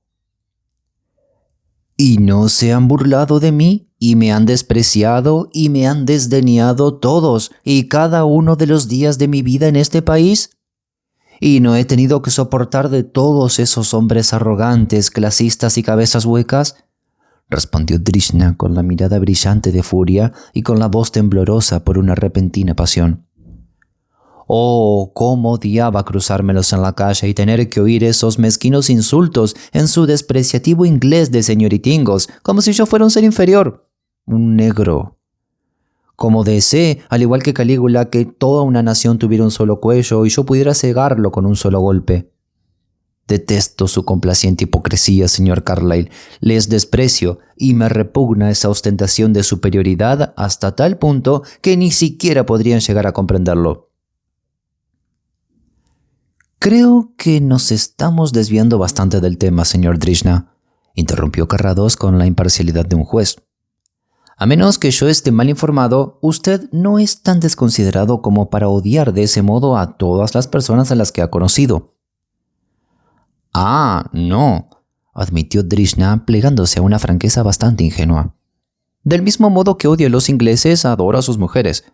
¿Y no se han burlado de mí? ¿Y me han despreciado y me han desdeñado todos y cada uno de los días de mi vida en este país? ¿Y no he tenido que soportar de todos esos hombres arrogantes, clasistas y cabezas huecas? Respondió Drishna con la mirada brillante de furia y con la voz temblorosa por una repentina pasión. Oh, cómo odiaba cruzármelos en la calle y tener que oír esos mezquinos insultos en su despreciativo inglés de señoritingos, como si yo fuera un ser inferior, un negro. Como deseé, al igual que Calígula, que toda una nación tuviera un solo cuello y yo pudiera cegarlo con un solo golpe. Detesto su complaciente hipocresía, señor Carlyle. Les desprecio y me repugna esa ostentación de superioridad hasta tal punto que ni siquiera podrían llegar a comprenderlo. Creo que nos estamos desviando bastante del tema, señor Drishna, interrumpió Carrados con la imparcialidad de un juez. A menos que yo esté mal informado, usted no es tan desconsiderado como para odiar de ese modo a todas las personas a las que ha conocido. Ah, no, admitió Drishna plegándose a una franqueza bastante ingenua. Del mismo modo que odio a los ingleses, adoro a sus mujeres.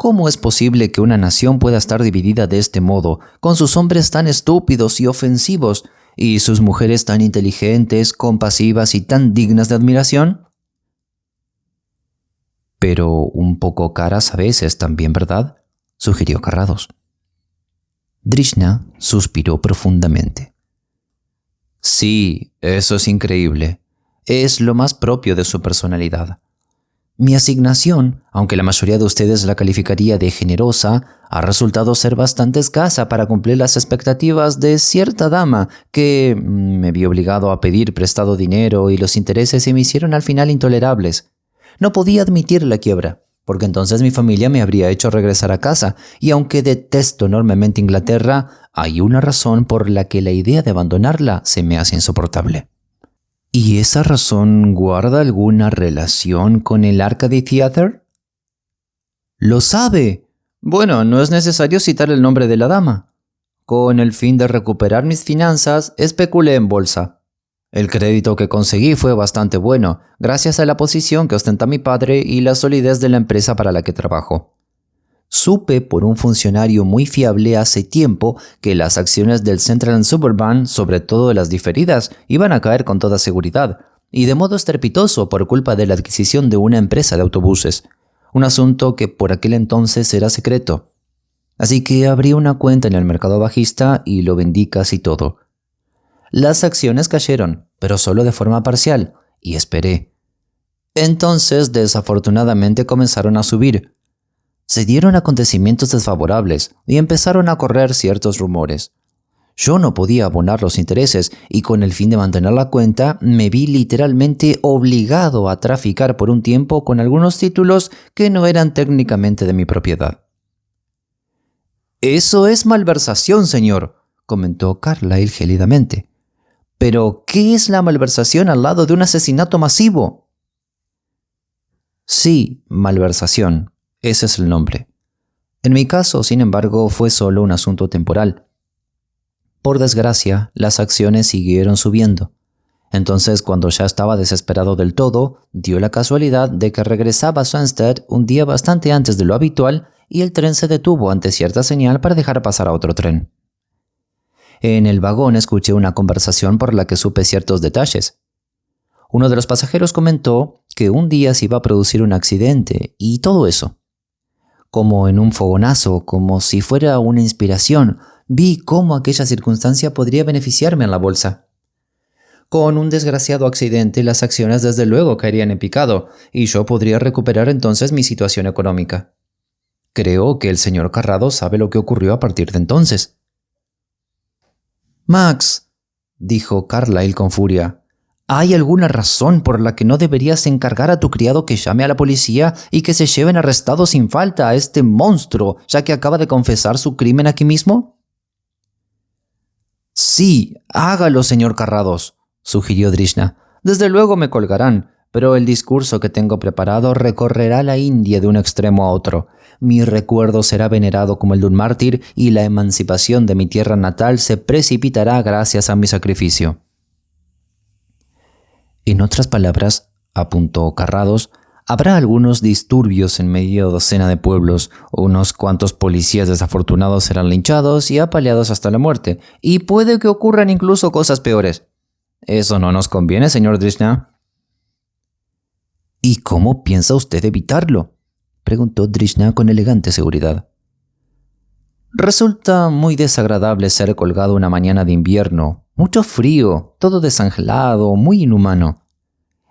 ¿Cómo es posible que una nación pueda estar dividida de este modo, con sus hombres tan estúpidos y ofensivos, y sus mujeres tan inteligentes, compasivas y tan dignas de admiración? Pero un poco caras a veces también, ¿verdad?, sugirió Carrados. Drishna suspiró profundamente. Sí, eso es increíble. Es lo más propio de su personalidad. Mi asignación, aunque la mayoría de ustedes la calificaría de generosa, ha resultado ser bastante escasa para cumplir las expectativas de cierta dama que me vi obligado a pedir prestado dinero y los intereses se me hicieron al final intolerables. No podía admitir la quiebra, porque entonces mi familia me habría hecho regresar a casa, y aunque detesto enormemente Inglaterra, hay una razón por la que la idea de abandonarla se me hace insoportable. ¿Y esa razón guarda alguna relación con el Arcady Theatre? ¿Lo sabe? Bueno, no es necesario citar el nombre de la dama. Con el fin de recuperar mis finanzas, especulé en bolsa. El crédito que conseguí fue bastante bueno, gracias a la posición que ostenta mi padre y la solidez de la empresa para la que trabajo. Supe por un funcionario muy fiable hace tiempo que las acciones del Central and Suburban, sobre todo las diferidas, iban a caer con toda seguridad, y de modo estrepitoso por culpa de la adquisición de una empresa de autobuses, un asunto que por aquel entonces era secreto. Así que abrí una cuenta en el mercado bajista y lo vendí casi todo. Las acciones cayeron, pero solo de forma parcial, y esperé. Entonces, desafortunadamente, comenzaron a subir. Se dieron acontecimientos desfavorables y empezaron a correr ciertos rumores. Yo no podía abonar los intereses y con el fin de mantener la cuenta me vi literalmente obligado a traficar por un tiempo con algunos títulos que no eran técnicamente de mi propiedad. «Eso es malversación, señor», comentó Carlyle gélidamente. «¿Pero qué es la malversación al lado de un asesinato masivo?» Sí, malversación. Ese es el nombre. En mi caso, sin embargo, fue solo un asunto temporal. Por desgracia, las acciones siguieron subiendo. Entonces, cuando ya estaba desesperado del todo, dio la casualidad de que regresaba a Swanstead un día bastante antes de lo habitual y el tren se detuvo ante cierta señal para dejar pasar a otro tren. En el vagón escuché una conversación por la que supe ciertos detalles. Uno de los pasajeros comentó que un día se iba a producir un accidente y todo eso. Como en un fogonazo, como si fuera una inspiración, vi cómo aquella circunstancia podría beneficiarme en la bolsa. Con un desgraciado accidente, las acciones desde luego caerían en picado, y yo podría recuperar entonces mi situación económica. Creo que el señor Carrado sabe lo que ocurrió a partir de entonces. Max, dijo Carlyle con furia, ¿hay alguna razón por la que no deberías encargar a tu criado que llame a la policía y que se lleven arrestado sin falta a este monstruo, ya que acaba de confesar su crimen aquí mismo? Sí, hágalo, señor Carrados, sugirió Drishna. Desde luego me colgarán, pero el discurso que tengo preparado recorrerá la India de un extremo a otro. Mi recuerdo será venerado como el de un mártir y la emancipación de mi tierra natal se precipitará gracias a mi sacrificio. En otras palabras, apuntó Carrados, habrá algunos disturbios en medio docena de pueblos, unos cuantos policías desafortunados serán linchados y apaleados hasta la muerte, y puede que ocurran incluso cosas peores. ¿Eso no nos conviene, señor Drishna? ¿Y cómo piensa usted evitarlo?, preguntó Drishna con elegante seguridad. Resulta muy desagradable ser colgado una mañana de invierno, mucho frío, todo desangelado, muy inhumano.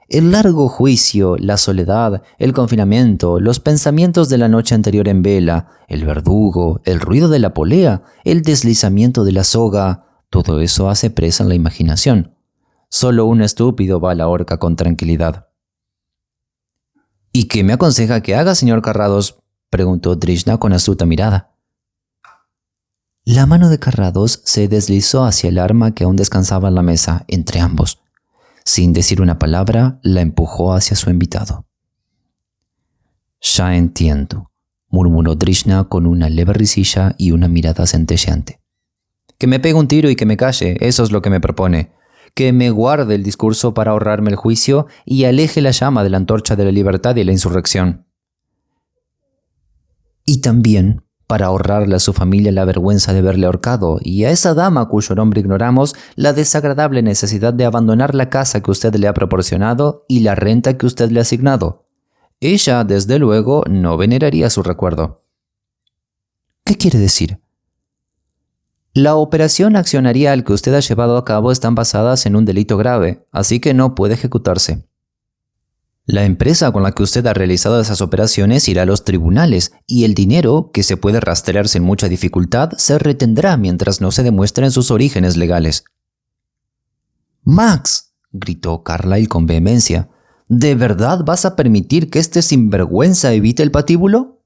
El largo juicio, la soledad, el confinamiento, los pensamientos de la noche anterior en vela, el verdugo, el ruido de la polea, el deslizamiento de la soga, todo eso hace presa en la imaginación. Solo un estúpido va a la horca con tranquilidad. ¿Y qué me aconseja que haga, señor Carrados?, preguntó Drishna con astuta mirada. La mano de Carrados se deslizó hacia el arma que aún descansaba en la mesa, entre ambos. Sin decir una palabra, la empujó hacia su invitado. «Ya entiendo», murmuró Drishna con una leve risilla y una mirada centelleante. «Que me pegue un tiro y que me calle, eso es lo que me propone. Que me guarde el discurso para ahorrarme el juicio y aleje la llama de la antorcha de la libertad y la insurrección. Y también para ahorrarle a su familia la vergüenza de verle ahorcado y a esa dama cuyo nombre ignoramos la desagradable necesidad de abandonar la casa que usted le ha proporcionado y la renta que usted le ha asignado. Ella, desde luego, no veneraría su recuerdo». «¿Qué quiere decir?» «La operación accionarial que usted ha llevado a cabo están basadas en un delito grave, así que no puede ejecutarse. La empresa con la que usted ha realizado esas operaciones irá a los tribunales y el dinero, que se puede rastrear sin mucha dificultad, se retendrá mientras no se demuestren sus orígenes legales». «Max», gritó Carlyle con vehemencia, ¿de verdad vas a permitir que este sinvergüenza evite el patíbulo?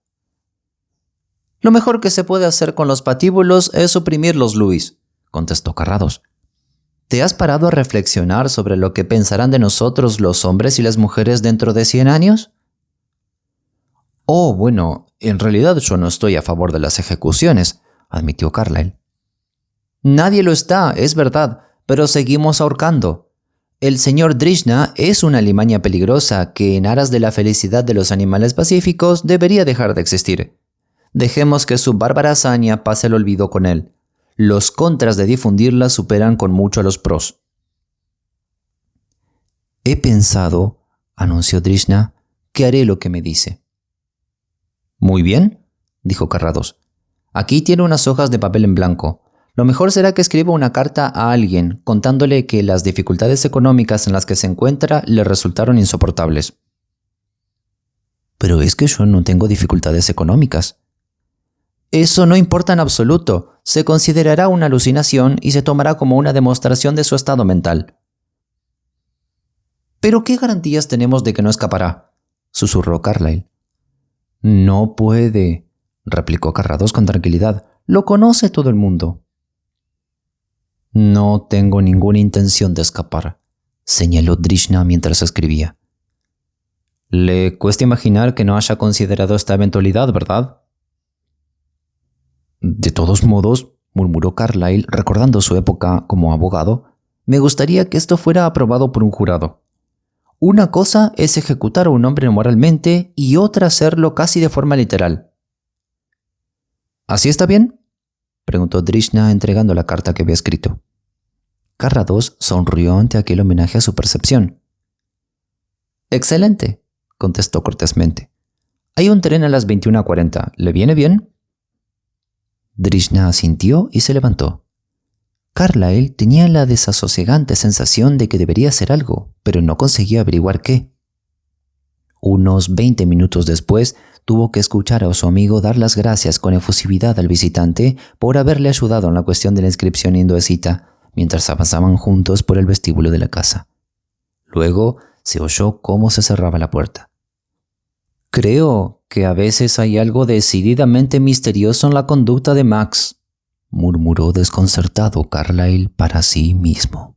«Lo mejor que se puede hacer con los patíbulos es suprimirlos, Luis», contestó Carrados. «¿Te has parado a reflexionar sobre lo que pensarán de nosotros los hombres y las mujeres dentro de 100 años? «Oh, bueno, en realidad yo no estoy a favor de las ejecuciones», admitió Carlyle. «Nadie lo está, es verdad, pero seguimos ahorcando. El señor Drishna es una alimaña peligrosa que, en aras de la felicidad de los animales pacíficos, debería dejar de existir. Dejemos que su bárbara hazaña pase al olvido con él. Los contras de difundirla superan con mucho a los pros». «He pensado», anunció Drishna, «que haré lo que me dice». «Muy bien», dijo Carrados. «Aquí tiene unas hojas de papel en blanco. Lo mejor será que escriba una carta a alguien contándole que las dificultades económicas en las que se encuentra le resultaron insoportables». «Pero es que yo no tengo dificultades económicas». «Eso no importa en absoluto. Se considerará una alucinación y se tomará como una demostración de su estado mental». «¿Pero qué garantías tenemos de que no escapará?», susurró Carlyle. «No puede», replicó Carrados con tranquilidad. «Lo conoce todo el mundo». «No tengo ninguna intención de escapar», señaló Drishna mientras escribía. «Le cuesta imaginar que no haya considerado esta eventualidad, ¿verdad?» «De todos modos», murmuró Carlyle recordando su época como abogado, Me gustaría que esto fuera aprobado por un jurado. Una cosa es ejecutar a un hombre moralmente y otra hacerlo casi de forma literal. ¿Así está bien?, preguntó Drishna entregando la carta que había escrito. Karados sonrió ante aquel homenaje a su percepción. «Excelente», contestó cortésmente. «Hay un tren a las 21:40. ¿Le viene bien?». Drishna asintió y se levantó. Carlyle tenía la desasosegante sensación de que debería hacer algo, pero no conseguía averiguar qué. Unos 20 minutos después, tuvo que escuchar a su amigo dar las gracias con efusividad al visitante por haberle ayudado en la cuestión de la inscripción hinduesita, mientras avanzaban juntos por el vestíbulo de la casa. Luego se oyó cómo se cerraba la puerta. «Creo que a veces hay algo decididamente misterioso en la conducta de Max», murmuró desconcertado Carlyle para sí mismo.